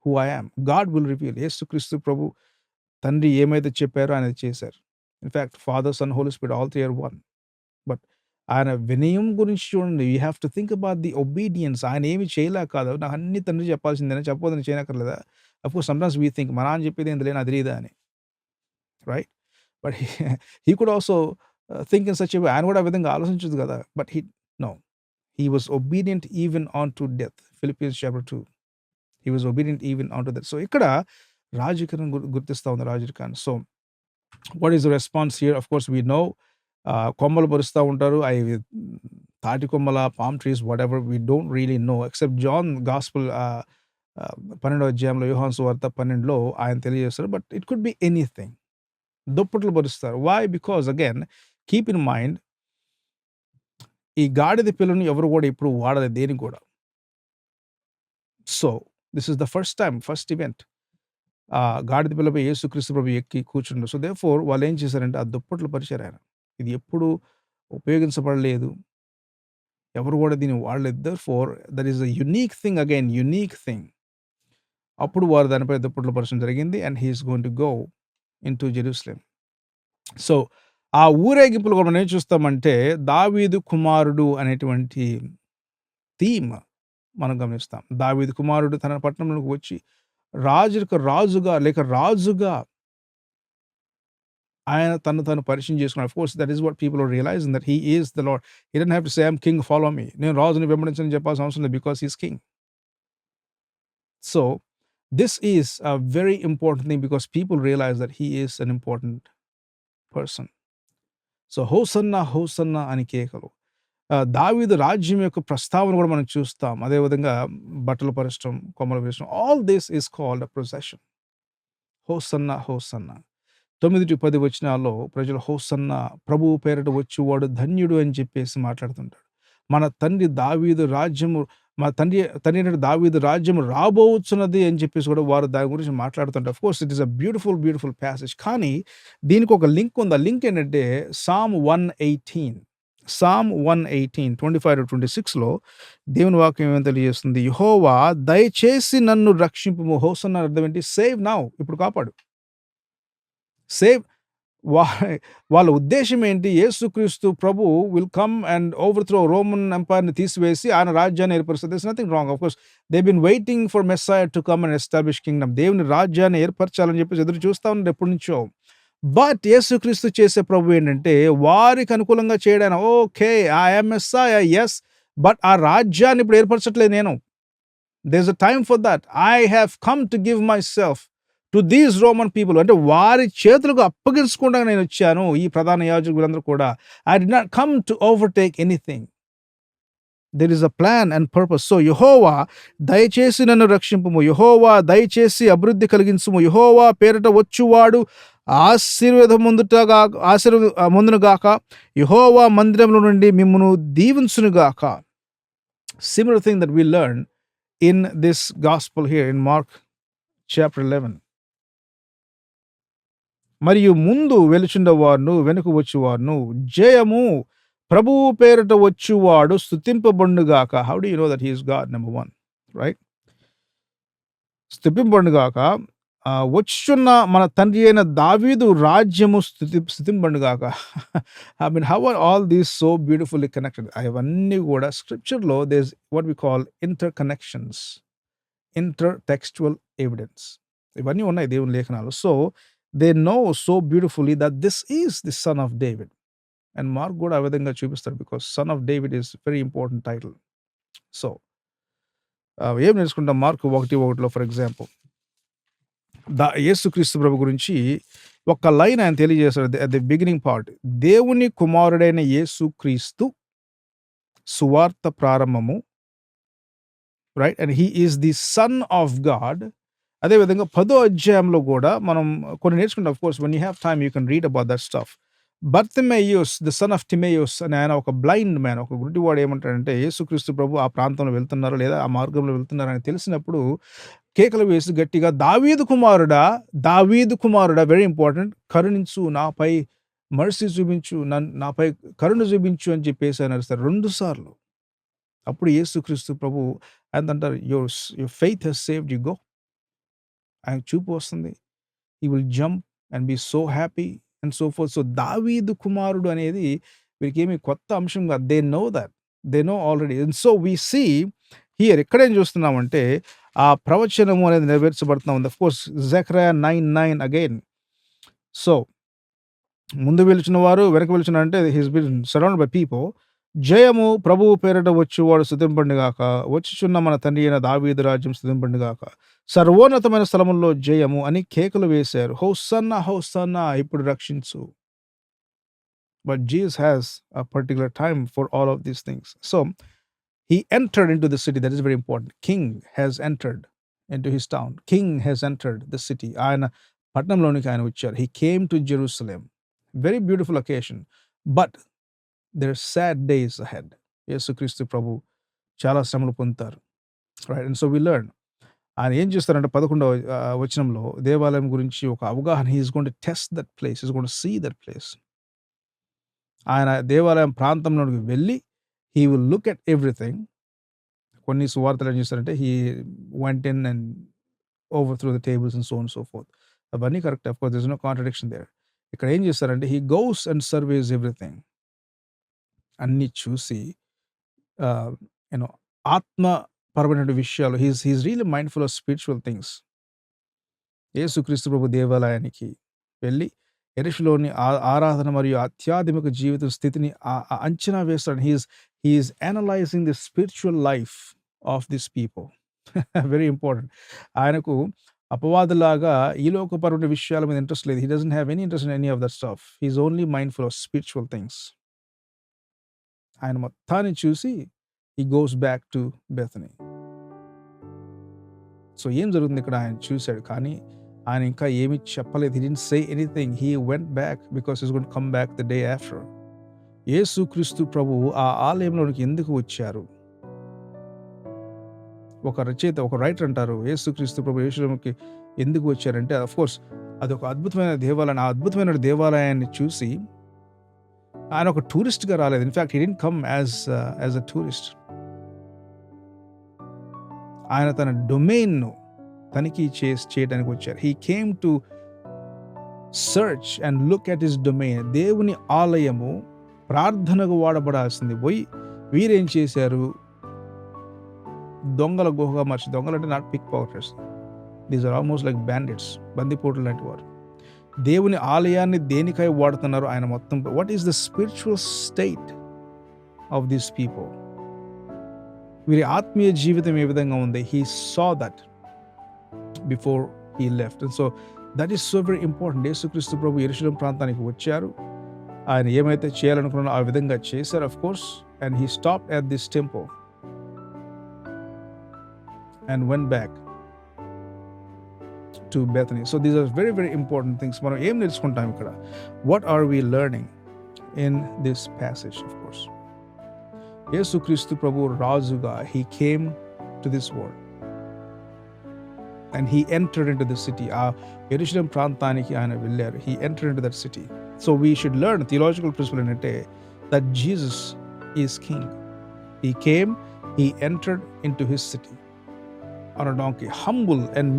who I am. God will reveal. యేసుక్రీస్తు ప్రభు తండ్రి ఏమైతే చెప్పారో ఆయన చేశారు. In fact father, son, holy spirit all three are one. But ఆయన వినయం గురించి చూడండి. You have to think about the obedience. ఆయన ఏమి చేయలేక కాదు. నాకు అన్ని తండ్రి చెప్పాల్సిందేనా, చెప్పొద్దని చేయనక్కర్లేదా? అఫ్‌కోర్స్ సమ్‌టైమ్స్ వి థింక్ మా నాన్న చెప్పేది ఏందిలే నాకు తెలీదా అని. Right? But he could also think in such a way. ఆయన కూడా ఆ విధంగా ఆలోచించొచ్చు కదా! But no. He was obedient even on to death. Philippians chapter 2. He was obedient even on to death. So, ఇక్కడ రాజరికం గుర్తిస్తా ఉంది రాజరికాన్ని. So, what is the response here? Of course we know కొమ్మలు పరుస్తా ఉంటారు. అవి తాటి కొమ్మల, palm trees, whatever we don't really no except John gospel 12వ అధ్యాయంలో యోహాను సువార్త 12లో ఆయన తెలియజేస్తారు. But it could be anything. దుప్పట్లు పరుస్తారు. Why? Because again keep in mind, ఈ గాడిద పిల్లని ఎవరు కూడా ఎప్పుడు వాడలేదు దేనికి కూడా. So, this is the first event. గాడిద పిల్లపై యేసుక్రీస్తు ప్రభు ఎక్కి కూర్చుండు. సో, దేర్‌ఫోర్ వాళ్ళు ఏం చేశారంటే ఆ దుప్పట్లు పరిచారు ఆయన. ఇది ఎప్పుడు ఉపయోగించబడలేదు. ఎవరు కూడా దీన్ని వాడలేదు. Therefore that is a unique thing, again unique thing. అప్పుడు వారు దానిపై దుప్పట్లు పరచడం జరిగింది. And he is going to go into Jerusalem. So, ఆ ఊరేగింపులో కూడా మనం ఏం చూస్తామంటే దావీదు కుమారుడు అనేటువంటి థీమ్ మనం గమనిస్తాం. దావీదు కుమారుడు తన పట్టణంలోకి వచ్చి రాజుగా ఆయన తను తాను పరిచయం చేసుకున్నాడు. Of course that is what people are realising that he is the Lord. He didn't have to say I am king follow me. నేను రాజుని వెంబడించని చెప్పాల్సిన అవసరం లేదు. Because he is king. So, this is a very important thing because people realise that he is an important person. So, hosanna hosanna అని కేకలు. దావీదు రాజ్యం యొక్క ప్రస్తావన కూడా మనం చూస్తాం. అదేవిధంగా బట్టలు పరచడం, కొమ్మలు వేసడం, all this is called a procession. Hosanna hosanna. 9-10 వచనాల్లో ప్రజలు హోసన్నా, ప్రభువు పేరిట వచ్చువాడు ధన్యుడు అని చెప్పేసి మాట్లాడుతుంటాడు. మన తండ్రి అయిన దావీదు రాజ్యము రాబోచున్నది అని చెప్పేసి కూడా వారు దాని గురించి మాట్లాడుతుంటారు. Of course it is a beautiful passage. కానీ దీనికి ఒక లింక్ ఉంది. ఆ లింక్ ఏంటంటే సామ్ 118. సామ్ 118 25-26లో దేవుని వాక్యం ఏమని తెలియజేస్తుంది? యెహోవా దయచేసి నన్ను రక్షింపుము. హోసన్నా అర్థం ఏంటి? Save now. ఇప్పుడు కాపాడు. సేవ్. వాళ్ళ ఉద్దేశ్యం ఏంటి? యేసుక్రీస్తు ప్రభు will come and overthrow Roman ఎంపైర్‌ని తీసివేసి ఆయన రాజ్యాన్ని ఏర్పరుస్తారు. There is nothing wrong. Of course they have been waiting for messiah to come and establish kingdom. దేవుని రాజ్యాన్ని ఏర్పరచాలని చెప్పేసి ఎదురు చూస్తా ఉన్నారు ఎప్పటినుంచో. బట్ యేసుక్రీస్తు చేసే ప్రభు ఏంటంటే వారికి అనుకూలంగా చేయడానికి, okay I am messiah, yes, but ఆ రాజ్యాన్ని ఇప్పుడు ఏర్పరచట్లేదు నేను. There is a time for that. I have come to give myself to these Roman people, అంటే వారి చేతులకు అప్పగించకుండా నేను వచ్చాను. ఈ ప్రధాన యాజకులందరూ కూడా, I did not come to overtake anything. There is a plan and purpose. So యెహోవా దయచేసి నన్ను రక్షింపుము, యెహోవా దయచేసి అభివృద్ధి కలిగించుము, యెహోవా పేరిట వచ్చువాడు ముందునుగాక, యెహోవా మందిరములో నుండి మిమ్మును దీవించునుగాక. Similar thing that we learn in this gospel here in Mark chapter 11. మరియు ముందు వెలుచుండవారును వెనుక వచ్చువారును జయము ప్రభువు పేరిట వచ్చువాడు స్తుతింపబడునుగాక. How do you know that he is God? Number 1, right? స్తుతింపబడునుగాక. వచ్చుచున్న మన తండ్రి అయిన దావీదు రాజ్యము స్తుతింపబడునుగాక. I mean, how are all these so beautifully connected? అవన్నీ కూడా స్క్రిప్చర్లో there is what we call interconnections, intertextual evidence. ఇవన్నీ ఉన్నాయి దేవుని లేఖనాలు. So they know so beautifully that this is the son of David. And Mark కూడా ఆ విధంగా చూపిస్తాడు, because sun of David is very important title. So ఏం నేర్చుకుంటాం మార్క్ 1:1లో? ఫర్ ఎగ్జాంపుల్, యేసుక్రీస్తు ప్రభు గురించి ఒక లైన్ ఆయన తెలియజేశాడు అట్ ది బిగినింగ్ పార్ట్. దేవుని కుమారుడైన యేసుక్రీస్తు సువార్త ప్రారంభము, right? And he is the son of God. అదేవిధంగా 10వ అధ్యాయంలో కూడా మనం కొన్ని నేర్చుకుంటాం. Of course when you have time you can read about that stuff. Bartimaeus, the sun of Timaeus అని ఆయన ఒక బ్లైండ్ మ్యాన్, ఒక గుడ్డివాడు, ఏమంటాడంటే యేసుక్రీస్తు ప్రభు ఆ ప్రాంతంలో వెళ్తున్నారు లేదా ఆ మార్గంలో వెళ్తున్నారు అని తెలిసినప్పుడు కేకలు వేసి గట్టిగా, దావీదు కుమారుడా, దావీదు కుమారుడా, వెరీ ఇంపార్టెంట్, కరుణించు, నాపై మర్సీ చూపించు, నాపై కరుణ చూపించు అని చెప్పేసి ఆయన అరుస్తారు 2 సార్లు. అప్పుడు యేసుక్రీస్తు ప్రభు ఆయన అంటారు, your faith has saved you, go. ఆయన చూపు వస్తుంది, he will jump and be so happy and so forth. So దావీదు కుమారుడు అనేది వీరికేమి కొత్త అంశం కాదు. They know that, they know already. And so we see here, ఎక్కడేం చూస్తున్నామంటే ఆ ప్రవచనము అనేది నెరవేర్చబడుతూ ఉంది. అఫ్ కోర్స్ జెకర్యా 9:9 అగైన్. సో ముందు వెలుచున్న వారు వెనక వెలుచున్న, అంటే he's been surrounded by people. జయము ప్రభువు పేరిట వచ్చువాడు స్తుతింపబడునుగాక, వచ్చుచున్న మన తండ్రి అయిన దావీదు రాజ్యం స్తుతింపబడునుగాక, సర్వోన్నతమైన స్థలముల్లో జయము అని కేకలు వేశారు. హోసన్నా హోసన్నా, ఇప్పుడు రక్షించు. But Jesus has a particular time for all of these things. So he entered into the city. That is very important. King has entered into his town. King has entered the city. ఆయన పట్టణంలోనికి ఆయన వచ్చారు. He came to Jerusalem. Very beautiful occasion. But there are sad days ahead. యేసుక్రీస్తు ప్రభు చాలా శ్రమలు పొందుతారు, right? And so we learn. ఆయన ఏం చేస్తారంటే 11వ వచనంలో దేవాలయం గురించి ఒక అవగాహన. he is going to test that place. he is going to see that place. ఆయన దేవాలయం ప్రాంతంలోకి వెళ్ళి he will look at everything. కొన్ని సువార్తలు ఏం చేస్తారంటే he went in and overthrew the tables and so on and so forth. అవన్నీ correct. Of course there is no contradiction there. ఇక్కడ ఏం చేస్తారంటే he goes and surveys everything. అన్ని చూసి యూనో ఆత్మపరమైన విషయాలు, he's really mindful of spiritual things. యేసుక్రీస్తు ప్రభు దేవాలయానికి వెళ్ళి యెరూషలేములోని ఆరాధన మరియు ఆధ్యాత్మిక జీవిత స్థితిని అంచనా వేస్తాడు. he is analyzing the spiritual life of these people. Very important. ఆయనకు అపవాదులాగా ఈ లోకపరమైన విషయాల మీద ఇంట్రెస్ట్ లేదు. he doesn't have any interest in any of that stuff. he is only mindful of spiritual things. ఆయన మొత్తాన్ని చూసి he goes back to Bethany. So ఏం జరుగుతుంది ఇక్కడ? ఆయన చూశాడు, కానీ ఆయన ఇంకా ఏమీ చెప్పలేదు. he didn't say anything. he went back because he's going to come back the day after. యేసుక్రీస్తు ప్రభువు ఆ ఆలయంలోనికి ఎందుకు వచ్చారు? ఒక రైటర్ అంటారు, యేసుక్రీస్తు ప్రభు యెరూషలేముకి ఎందుకు వచ్చారంటే, ఆఫ్ కోర్స్ అదొక అద్భుతమైన దేవాలయం. ఆ అద్భుతమైన దేవాలయాన్ని చూసి ఆయన ఒక టూరిస్ట్గా రాలేదు. In fact he didn't come as a tourist. ఆయన తన డొమైన్ను తనిఖీ చేయడానికి వచ్చారు. he came to search and look at his domain. దేవుని ఆలయము ప్రార్థనకు వాడబడాల్సింది పోయి వీరేం చేశారు? దొంగల గుహగా మార్చి, దొంగలు అంటే not pickpocketers, these are almost like bandits, బందిపోటులు లాంటి వారు. దేవుని ఆలయాన్ని దేనికై వాడుతున్నారు? ఆయన మొత్తం. What is the spiritual state of these people? వీరి ఆత్మీయ జీవితం ఏ విధంగా ఉంది? he saw that before he left. And so that is so very important. యేసుక్రీస్తు ప్రభు యెరూషలేం ప్రాంతానికి వచ్చారు. ఆయన ఏమైతే చేయాలనుకున్నారో ఆ విధంగా చేశారు, of course, and he stopped at this temple and went back to Bethany. So these are very, very important things. మనం ఏం నేర్చుకుంటాం ఇక్కడ? What are we learning in this passage? Of course, యేసుక్రీస్తు ప్రభు రాజుగా he came to this world and he entered into the city. ఆ యెరూషలేం ప్రాంతానికి ఆయన వెళ్ళారు. He entered into that city. So we should learn theological principle ఏంటంటే that Jesus is king. He came, he entered into his city on a donkey, humble and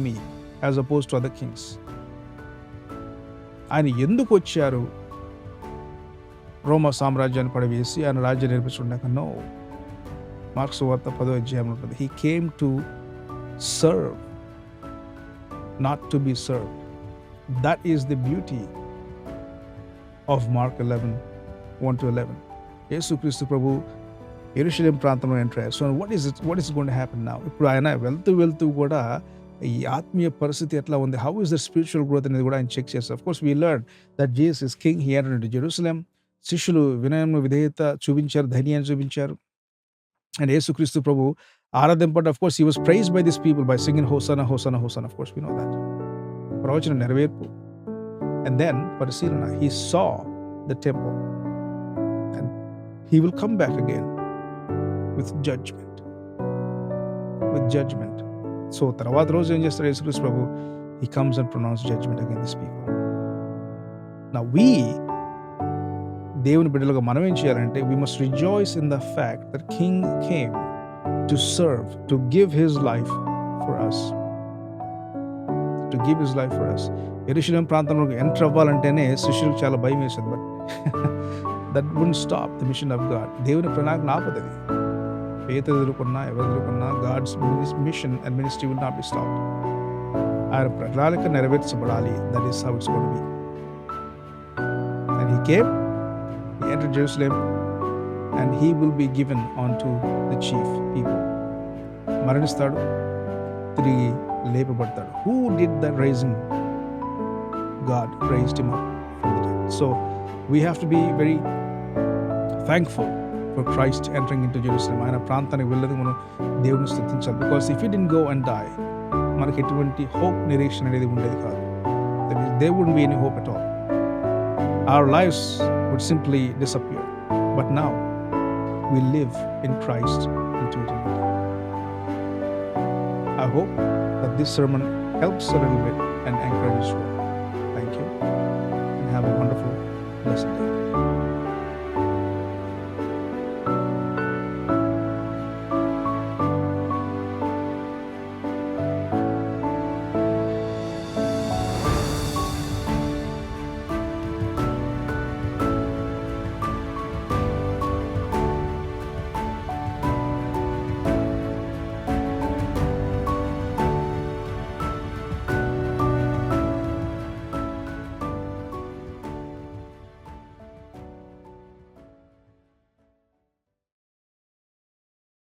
meek as opposed to other kings. ఆయన ఎందుకు వచ్చారు? రోమా సామ్రాజ్యాన్ని పడవేసి ఆయన రాజ్యం నిర్మించుకున్నాక? No. Marks వార్త 10వ అధ్యాయంలో ఉంటుంది. He came to serve, not to be served. That is the beauty of Mark 11, 1-11. యేసుక్రీస్తు ప్రభు యెరూషలేం ప్రాంతంలో ఎంటర్ అయ్యారు. So what is going to happen now? ఇప్పుడు ఆయన వెళ్తూ కూడా ఈ ఆత్మీయ పరిస్థితి ఎట్లా ఉంది, how is the spiritual growth అనేది కూడా ఆయన చెక్ చేస్తారు. Of course we learn that Jesus is king. He entered into Jerusalem. శిష్యులు వినయం విధేయత చూపించారు, ధైర్యాన్ని చూపించారు. అండ్ యేసుక్రీస్తు ప్రభు ఆరాధింపబడ్డ. Of course he was praised by this people by singing hosanna hosanna hosanna. Of course we know that. ప్రవచన నెరవేర్పు. అండ్ దెన్ పరిశీలన. He saw the temple and he will come back again with judgment. So తర్వాత రోజు ఏం చేస్తారు యేసుక్రీస్తు ప్రభు? he comes and pronounces judgment against these people. Now దేవుని బిడ్డలుగా మనం ఏం చేయాలంటే we must rejoice in the fact that king came to serve, to give his life for us. యెరూషలేం ప్రాంతంలోకి ఎంటర్ అవ్వాలంటేనే శిష్యులకు చాలా భయం వేసేది. But that wouldn't stop the mission of God. దేవుని ప్రణాళిక ఆపదది. పేతురు ఎదుర్కొన్నా ఎవరు ఎదుర్కొన్నా God's mission and ministry will not be stopped. ఆయన ప్రణాళిక నెరవేర్చబడాలి. That is how it's going to be. And he came, he entered Jerusalem, and he will be given onto the chief people. మరణిస్తాడు, తిరిగి లేపబడతాడు. Who did that raising? God raised him up from the dead. So we have to be very thankful for Christ entering into Jerusalem. ఆయన ప్రాంతానికి వెళ్ళదు మనం దేవుని స్తుతించాలి. Because if he didn't go and die, మనకి ఎటువంటి hope, నిరీక్షణ అనేది ఉండేది కాదు. There wouldn't be any hope at all. Our lives would simply disappear. But now we live in Christ into eternity. I hope that this sermon helps a little bit and encourages you. Thank you and have a wonderful, blessed day.